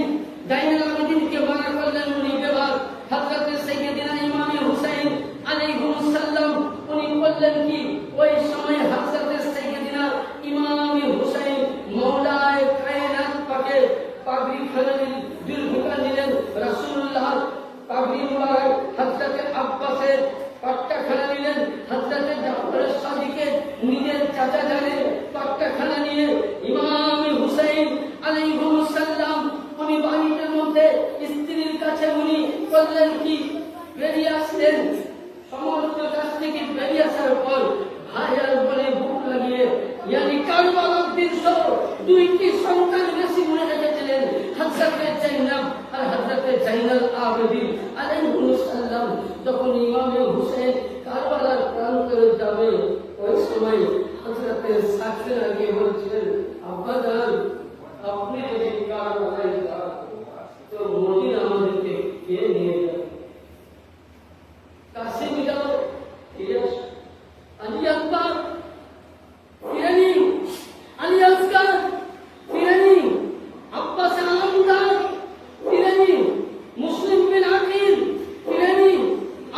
জাইনুল আবেদিনকে মানা করলেন উনি বেবার হযরত সাইয়্যিদিনা ইমামে হুসাইন আলাইহিস সালাম উনি বললেন কি ওই সময় হযরত সাইয়্যিদিনা ইমামে হুসাইন মওলায়ে কায়নাত পাকে পাগড়ি ফেলে দুর্ভিক্ষা নিলেন, রাসূলুল্লাহ পাগড়ি মুবারক হযরত আব্বাসের পাট্টা খানা নিলেন, হযরত জাফর সাদিকের নিজের চাচা জানের পাট্টা খানা নিয়ে ইমামে হুসাইন আলাইহিস সালাম উনি বাড়ির মধ্যে স্ত্রীর কাছে উনি বললেন কি বেরিয়ে আসলেন। সমস্ত কাছ থেকে বেরিয়ে আসার পর ভাইয়ার বলে বুক লাগিয়ে ইয়ানি কারবালার দৃশ্য দুইটি সন্তান বেশি মনে রেখেছিলেন, হযরত জাইনাব আর হযরত জাইনুল আবেদিন আলাইহিস সালাম। তখন ইমামে হুসাইন কারবালার প্রান্তরে যাবে, ওই সময় হযরত সাকিনা গিয়ে বলছিলেন আব্বাজান আপনি যদি কারবালায় যান তো মদিনা আমাদেরকে কে নিয়ে যাবে? কাশিম যাও, ঠিক আছে, আলী আকবর ফিরানি, আলী আসগর ফিরানি, আব্বাস আলমদার ফিরানি, মুসলিম বিন আকিল ফিরানি,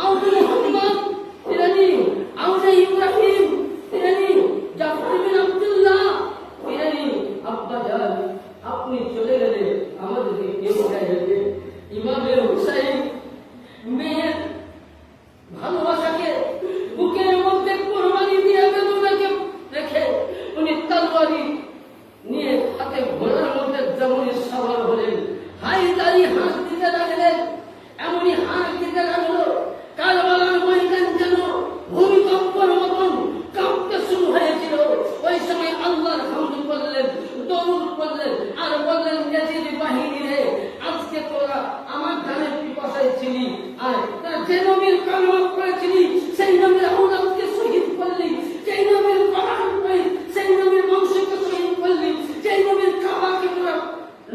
আউদে মুহাম্মদ ফিরানি, আউদে ইব্রাহিম ফিরানি, জাফর বিন আব্দুল্লাহ ফিরানি। আব্বাজান আপনি চলে গেলে আমাদেরকে কে যাবে? ইমামে হুসাইন মেয়ের ভালোবাসাকে বুকের মধ্যে কোরবানি দিয়ে বেদনাকে রেখে উনি তরবারি নিয়ে হাতে ঘোড়ার মধ্যে যেমনই সওয়ার হলেন, হাই দাঁড়িয়ে হাত দিতে লাগলেন। এমনই হাত দিতে লাগলো কারবালার ময়দান যেন ভূমিকম্পের মতন কাঁপতে শুরু হয়েছিল। ওই সময় আল্লাহর হামদ করলেন, দরুদ পড়লেন আর বললেন ইয়াজিদ বাহিনী রে, আজকে তোরা আমার ধানের পিপাসায় ছিলি আর তোরা যে নবীর কালেমা পড়েছিলি সেই নবীর আওলাদকে শহীদ করলি, যেই নবীর কোরআন পড়ি সেই নবীর বংশকে শহীদ করলি, যেই নবীর কাবাকে তোরা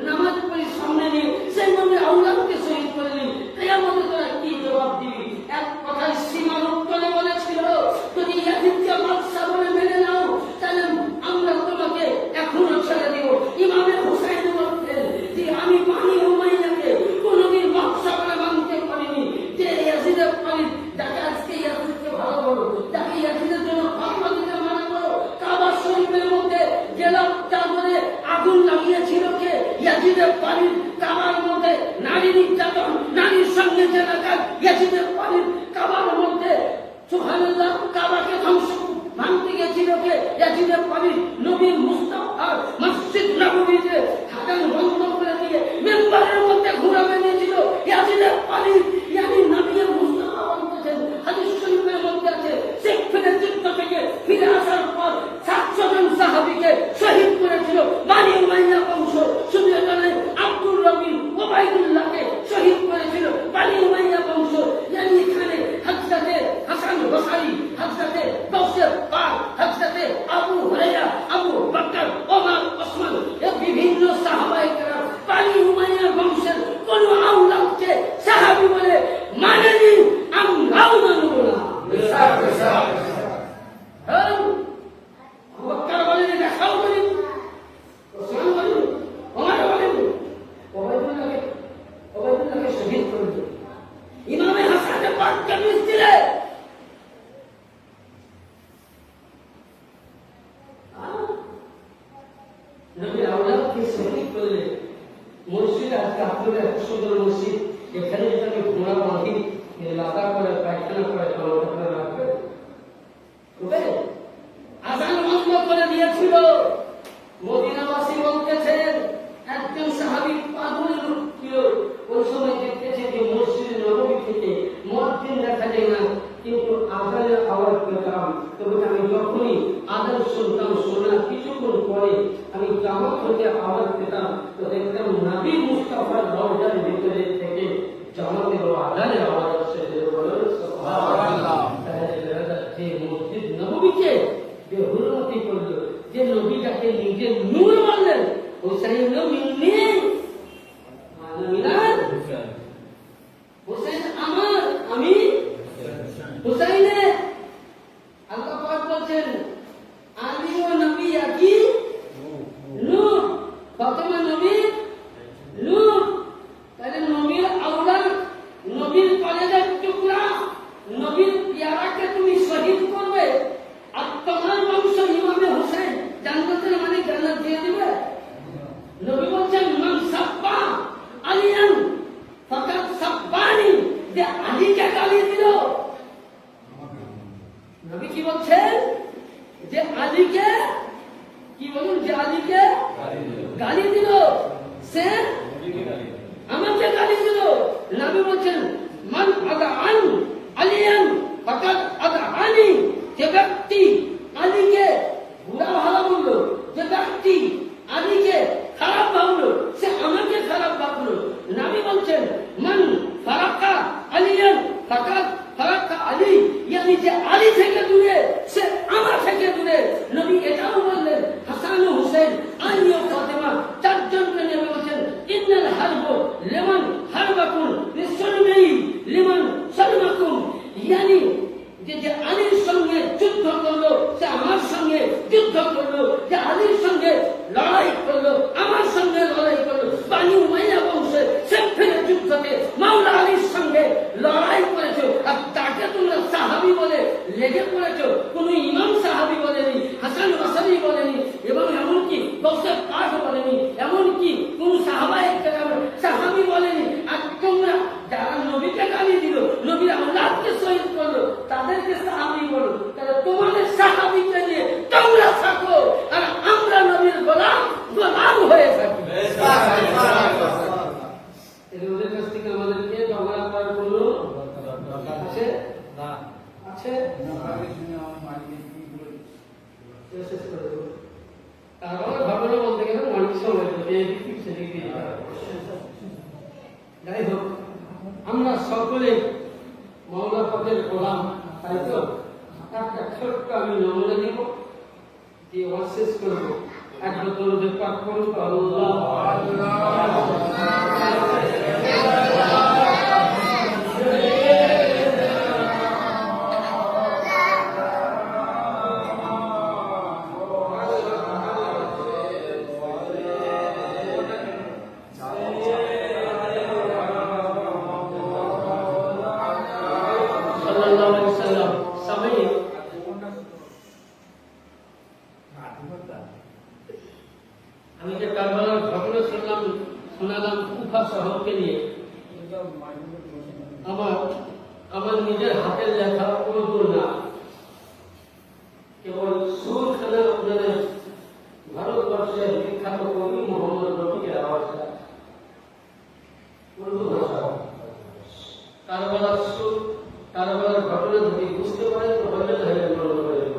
নামাজ পড়ি সামনে নিয়ে সেই নবীর আওলাদকে শহীদ করলি, কিয়ামতে তোরা কি জবাব দিবি? এক কথায় সীমার উত্তরে বলেছিল যদি ইয়াজিদকে বাদশা বলে মেনে নাও তাহলে আমরা তোমাকে এখনো ছেড়ে দিব। ইমামে হুসাইন বলতেন যে আমি বানি উমাইয়াকে কোনদিন বাদশা বলে মানতে পারিনি, যে ইয়াজিদের পারি যাকে আজকে ইয়াজিদকে ভালো বলো, যাকে ইয়াজিদের জন্য ফাতোয়া দিতে মানা করো। কাবা শরীফের মধ্যে গেলাম চাদরে আগুন লাগিয়েছিল কে? ইয়াজিদের পানির কাবার মধ্যে নারী নির্যাতন, নারীর সঙ্গে জেনাকার, ইয়াজিদের পানির কাবার মধ্যে সুবহানাল্লাহ কাবাকে ধ্বংস ভাঙতে গেছিল কে? ইয়াজিদের পানির নবীর মুস্তাফা মসজিদ নববীতে খাদান বন্ধ করে দিয়ে মেম্বারের মধ্যে ঘোরা বেঁধেছিল ইয়াজিদের পানির, ইয়ানি নবীর মুস্তাফা বলতেছেন হাদিস শরীফের মধ্যে আছে শেখ ফেদের যুদ্ধ থেকে ফিরে আসার পর 700 জন সাহাবীকে শহীদ করেছিল বানি উমাইয়া বংশ। শুধু এটা নয়, আব্দুর রবিন ওবাইদুল্লাহকে শহীদ করেছিল বানি উমাইয়া বংশ। ইয়ানি এখানে হযরতে হাসান বসরি, হযরতে কাউসার পাক, হযরতে আবু হুরায়রা, আবু বকর, ওমর, ওসমান এই বিভিন্ন সাহাবায়ে কেরাম বানি উমাইয়া বংশের কোন আওলাদকে সাহাবী বলে মানেনি, আমরাও মানব না। আবু বকর বলেন দেখাও বলেন, ওসমান বলেন, ওমর বলেন, ওবাইদুল্লাহকে শহীদ করে দিল। ইমামে হাসান পাককে মিছিলে নবীর আওলাদকে শহীদ করলে মসজিদ আজকে আপনাদের এত সুন্দর মসজিদ, এখানে যদি ঘোড়া বাঁধি লাদা করে পায়খানা করে চলাফেরা রাখবে আজান বন্ধ করে দিয়েছিল। মদিনাবাসী বলতেছেন একজন সাহাবী পাগল ছিল, ওই সময় দেখতেছে যে মসজিদ নববী থেকে মুয়াজ্জিন দেখা যায় না, কিন্তু আজানের আওয়াজ পেতাম। তবে আমি যখনই আজান শুনতাম, শোনার কিছুক্ষণ পরে আমি জামাত হতে আওয়াজ পেতাম, তো দেখতাম নবী মুস্তাফার দরজার ভিতরে থেকে জামাতের আজানের আওয়াজ আসছে। উন্নতি করলো, যে নবীটাকে নিজের নূর বললেন, হুসাইন মিন্নি হুসাইন আমার, আমি হুসাইনের। আল্লাহ পাক বলছেন আলী ও নবী একই নূর, ফাতেমা নবী নূর। তাহলে নবীর আওলাদ, নবীর কলেজের টুকরা, নবীর পেয়ারাকে তুমি শহীদ করবে, আর তোমার বংশ ইমামে হুসাইন জান্নাতের মানে জান্নাত দিয়ে দিবে? নবী বলছেন মান সাব্বা আলিয়ান ফাকাদ সাব্বানি, যে আলীকে গালি দিল। নবী কি বলছেন? যে আলীকে কি বলুন, যে আলীকে গালি দিল সে আমাকে গালি দিল। নবী বলছেন মান আদাআন আলিয়ান ফাকাদ আদাআনি, যে ব্যক্তি আলীকে বুড়া ভালো বললো, যে ব্যক্তি আলীকে খারাপ ভাবলো, সে আমাকে খারাপ ভাবলো। নবী বলছেন মান ফারাকা আলিয়ান ফাকাদ ফারাকা আলী, ইয়ানি যে আলী থেকে দূরে সে আমার থেকে দূরে। নবী এটাও বললেন হাসান ও হুসেন, আলী ও ফাতেমা, চারজনকে নিয়ে বলছেন ইন্নাল হারব লিমান হারবাকুম লিসলমি লিমান সালমাকুম, ইয়ানি যে আলীর সঙ্গে যুদ্ধ করলো সে আমার সঙ্গে যুদ্ধ করলো, যে আলীর সঙ্গে লড়াই করলো আমার সঙ্গে লড়াই করলো। বানি উমাইয়া বংশে সেফের যুদ্ধতে মাওলা আলীর সঙ্গে লড়াই করেছো, আর তাকে তোমরা সাহাবী বলে লেগে পড়েছো। কোন ইমাম সাহাবী বলেনি, হাসান বসরি বলেনি, এবং এমনকি গৌসে পাক বলেনি, এমনকি কোন সাহাবায়ে কেরাম সাহাবী বলেনি। আর তোমরা যারা নবীকে গালি দিল, নবীর আওলাদকে শহীদ করলো, তাদেরকে সাহাবী বলো। তাহলে তোমাদের সাহাবীকে নিয়ে তোমরা থাকো, আর আমরা নবীর গোলাম গোলাম হয়ে থাকি। ওদের কাছ থেকে আমাদেরকে ঝগড়া করার কোনো আছে? আছে? তারপরে ঘটনা বলতে গেলে অনেক সময় যাই হোক, আমরা সকলে মাওলা পাকের গোলাম, তাই তো? একটা ছোট্ট আমি নমুনা দিব, দিয়ে শেষ করবো। একবার দরুদ পাঠ করুন তো, আল্লাহ আমি যে কারবালার ঘটনা শোনালাম কুফা শহরকে নিয়ে, আমার নিজের হাতের লেখা উর্দু না, কেবল সুরখানা আপনাদের ভারতবর্ষের বিখ্যাত কবি মোহাম্মদ রফিকের আওয়াজটা উর্দু ভাষা। কারবালার সুর, কারবালার ঘটনা যদি বুঝতে পারেন তো হলে ধরে গ্রহণ করে দেব।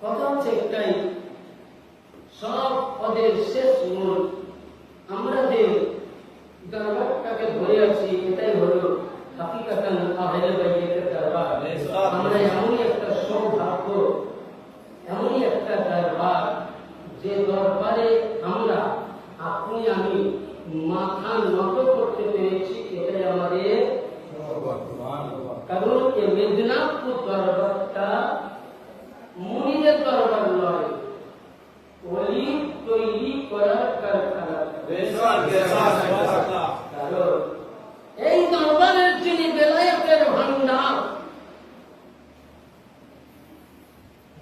কথা হচ্ছে একটাই, সব পদের শেষ মূল আমরা যে দরবারটাকে ধরে আছি, এটাই হলো হাকিকাতান আহলে বাইতের দরবার। আমরা এমনই একটা সৌভাগ্য, এমনই একটা দরবার, যে দরবারে আমরা আপনি আমি মাথা নত করতে পেরেছি, এটাই আমাদের। কারণ এই মেদিনীপুর দরবারটা মুনিদের দরবার নয়, ওলি তৈরি করার কারখানা। এই দরবারের যিনি বেলায়েতের ভান্ডার,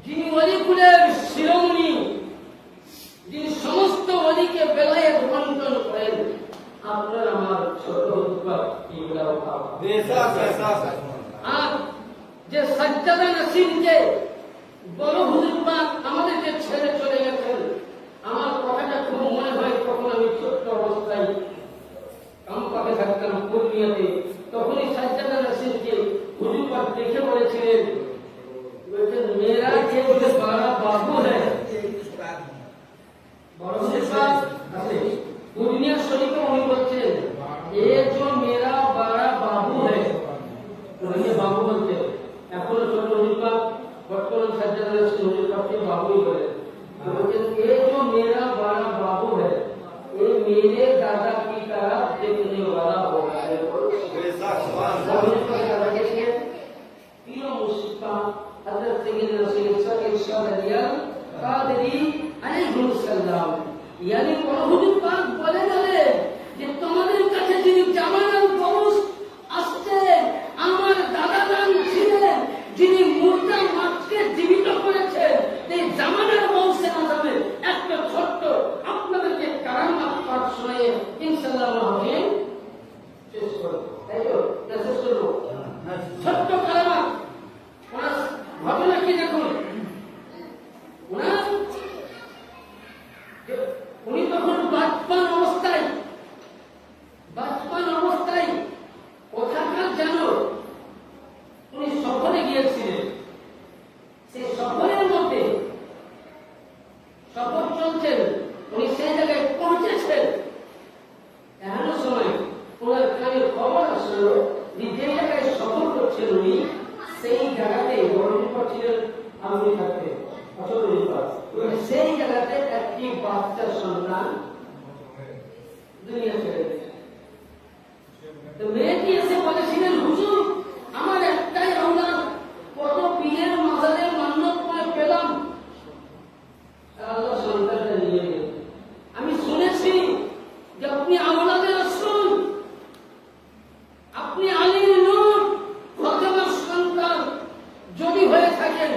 যিনি অলিকুলের শিরোমণি, যিনি সমস্ত অলিকে বেলায়েত বন্টন করেন, আপনার আমার ছোট আর যে সাজ্জাদা নাসিরকে বড় হুজুর পাক আমাদেরকে ছেড়ে চলে গেছেন, আমার কথাটা খুব মনে হয়, তখন আমি ছোট্ট অবস্থায় কামপাকে থাকতাম পূর্ণিয়াতে, তখনই সাজ্জাদা নাসিরকে হুজুর পাক দেখে বলেছিলেন, মেয়েরা যে বাড়া বাবু হ্যাঁ, বড় হুজুর পাক আছে পূর্ণিয়া শরীফে উনি বলছেন, এ जो मेरा बड़ा बाबू है, उन्हें बाबू बोलते। এখন ছোট হুজুর পাক বর্তমান সাজ্জাদা নাসির হুজুর পাককে বাবুই বলে। বলছেন, এ जो मेरा बड़ा बाबू है, ये मेरे दादा की तरह देखने वाला होगा। तीनों मुस्लिम हजरत सैयदना सैयद इरशाद अलिया कादरी अलैहिस्सलाम, यानी কোন হুজুর পাক বলে গেলেন যে তোমাদের কাছে যিনি জামানাল গৌস আসছেন, আমার দাদা জান ছিলেন, যিনি মুর্দা মাছকে জীবিত করেছেন, এই জামানার গৌসের নামে একটা ছোট্ট আপনাদেরকে কারামাত পাঠ শোনায়ে ইনশাআল্লাহ হবে শেষ করব। তাই তো না, শেষ করব। ছোট্ট কারামাত ওনার ঘটনা কি দেখুন। উনি তখন বাজপান অবস্থায় কোথাকার জানো উনি সফরে গিয়েছিলেন। সেই সফরের মধ্যে সফর চলছেন, উনি সেই জায়গায় পৌঁছেছেন, এমন সময় ওনার কানে খবর আসলো যে যে জায়গায় সফর করছেন উনি, সেই জায়গাতে বড় ছিলেন আমি থাকতে সেই জায়গাতে একটি বাচ্চা সন্তান দুনিয়া ছেড়ে দিয়েছে। তো মেয়েটি এসে বলেছিলেন, হুজুর আমার একটাই আওলাদ, কত পীরের মাজারের মান্যত করে পেলাম, আল্লাহ সন্তানটা নিয়ে গেল। আমি শুনেছি যে আপনি আওলাদের রাসূল, আপনি আলীর নূর, ফাতেমার সন্তান, যদি হয়ে থাকেন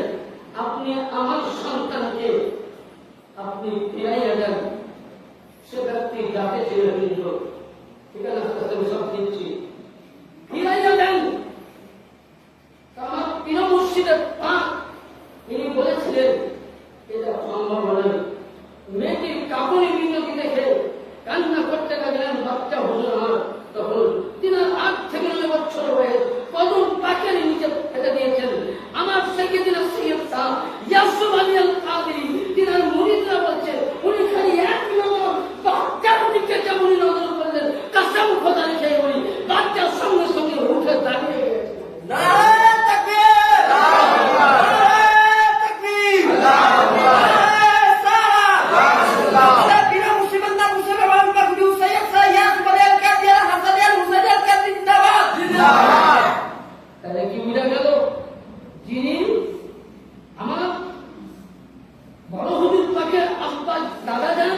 আপনি আমার সন্তানকে আপনি ফিরাইয়া দেন। সে ব্যক্তি যাতে ছিল কিন্তু ঠিকানা আমি সব দিচ্ছি, ফিরাইয়া দেন। আমার প্রিয় মুর্শিদের পাক তিনি বলেছিলেন এটা সম্ভব নয়। মেয়েটির কাপড়ে বিনতি দেখে কান্না করতে লাগলেন, বাচ্চা হুজুর আমার। তখন তিনি 8 থেকে 9 বছর বয়স, কদম পাকের নিচে ফেলে দিয়েছেন। আমার সাইয়েদনা সৈয়দ শাহ ইয়াসুফ আলী আল কাদরি তিনার মুরিদরা বলছে, উনি খালি এক নজর বাচ্চার দিকে যেমন নজর করলেন, কসম খোদা রেখে উনি বাচ্চার সঙ্গে সঙ্গে উঠে দাঁড়িয়ে গেছেন। নারে তাকবীর, নারে তাকবীর, নারে সালাম। বিনা মুসিবত মুসলমান का गुरु सैयद सैयद बदल कर दिया, हसन हुसैन का जिंदाबाद जिंदाबाद। তাহলে কি বুঝা গেল, যিনি আমার বড় হুজুর পাকের আব্বা দাদা যান,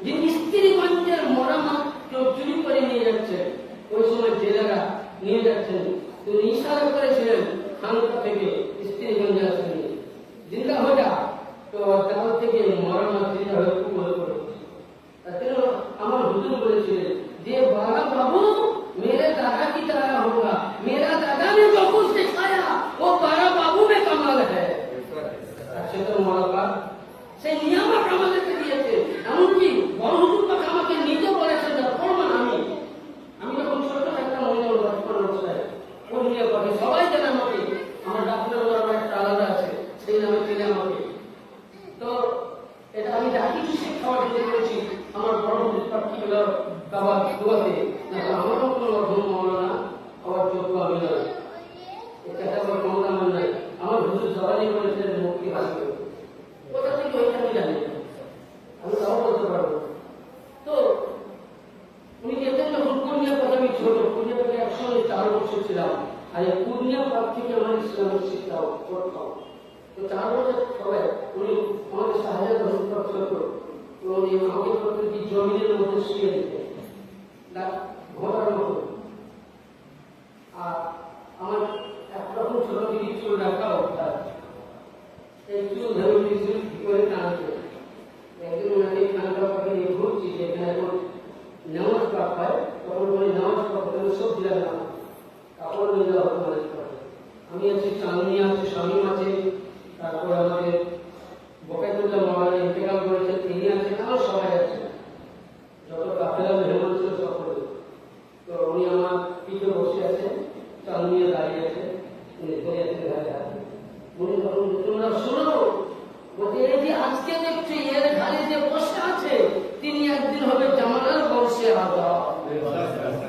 যিনি স্ত্রীগঞ্জের মরামত কেউ চুরি করে নিয়ে যাচ্ছেন, ওই সময় জেলেরা নিয়ে যাচ্ছেন, তিনি ইশারা করেছিলেন খানকা থেকে স্ত্রীগঞ্জে আসেন, জিন্দা হয়ে যা। তো তার থেকে মরামত জিন্দা হয়ে খুব ভালো করে আমার হুজুর বলেছিলেন যে বাবা বাবু मेरे दादा की तरह होगा, मेरा दादा ने जो कुछ सिखाया वो बारा बाबू में कमाल है। अच्छे तो मौला से नियामक আমাদেরকে দিয়েছে, এমনকি বড় হুজুর পাক আমাকে নিজে বলেছেন যে ফরমান আমি যখন ছোট একটা মনে হল বচপন অবস্থায় পড়িয়ে পড়ে সবাই জানে আমাকে, আমার ডাক্তার আমার একটা আলাদা আছে, সেই নামে চিনে আমাকে। দোয়াতে আমারও কোনো অধম মৌলানা আমার যোগ্য আমি নয়, এটা আমার ক্ষমতা আমার নাই, আমার হুজুর জবানি করেছিলেন মুক্তি আসবে কোথা থেকে ওইটা আমি জানি না, আমি তাও বলতে পারবো। তো উনি যেতেন যখন পূর্ণিয়ার কথা, আমি ছোট পূর্ণিয়া থেকে একসঙ্গে 4 বছর ছিলাম, আর এই পূর্ণিয়া পাঠ থেকে আমার ইসলামের শিক্ষা করতাম। তো 4 বছর সবাই উনি আমাদের সাহায্য ধর্মপ্রাপ্ত হতো, তো উনি আমাকে প্রতিটি জমিনের মধ্যে শুয়ে দিতেন ঘোড়ার মতো। আর আমার একরকম ছোট থেকে চুল রাখা অভ্যাস, এই চুল ধরে চুল কি করে টানতে, একদিন ওনাকে খানকা পাখি নিয়ে ঘুরছি, যেখানে এখন নামাজ পাঠ হয়, তখন বলি নামাজ পাঠ সব দিলাম না কাপড় নিয়ে যাওয়া হতো নামাজ পাঠে। আমি আছি, চাঁদনি আছে, শামীম আছে, তারপর আমাদের বকাইতুল্লাহ মৌলানা ইন্তেকাল করেছেন তিনি আছেন, আরো সবাই আছেন, যত কাফেলা মেহমান ছিল সকলে। তো উনি আমার পিঠে বসে আছেন, চাঁদনি দাঁড়িয়ে আছে, উনি ধরে আছেন ঘাটে হাতে। উনি তখন তোমরা শুনো, বলতে এই যে আজকে দেখছি এর ঘাড়ে যে বসে আছে তিনি একদিন হবে জামানার বংশে আজাদ।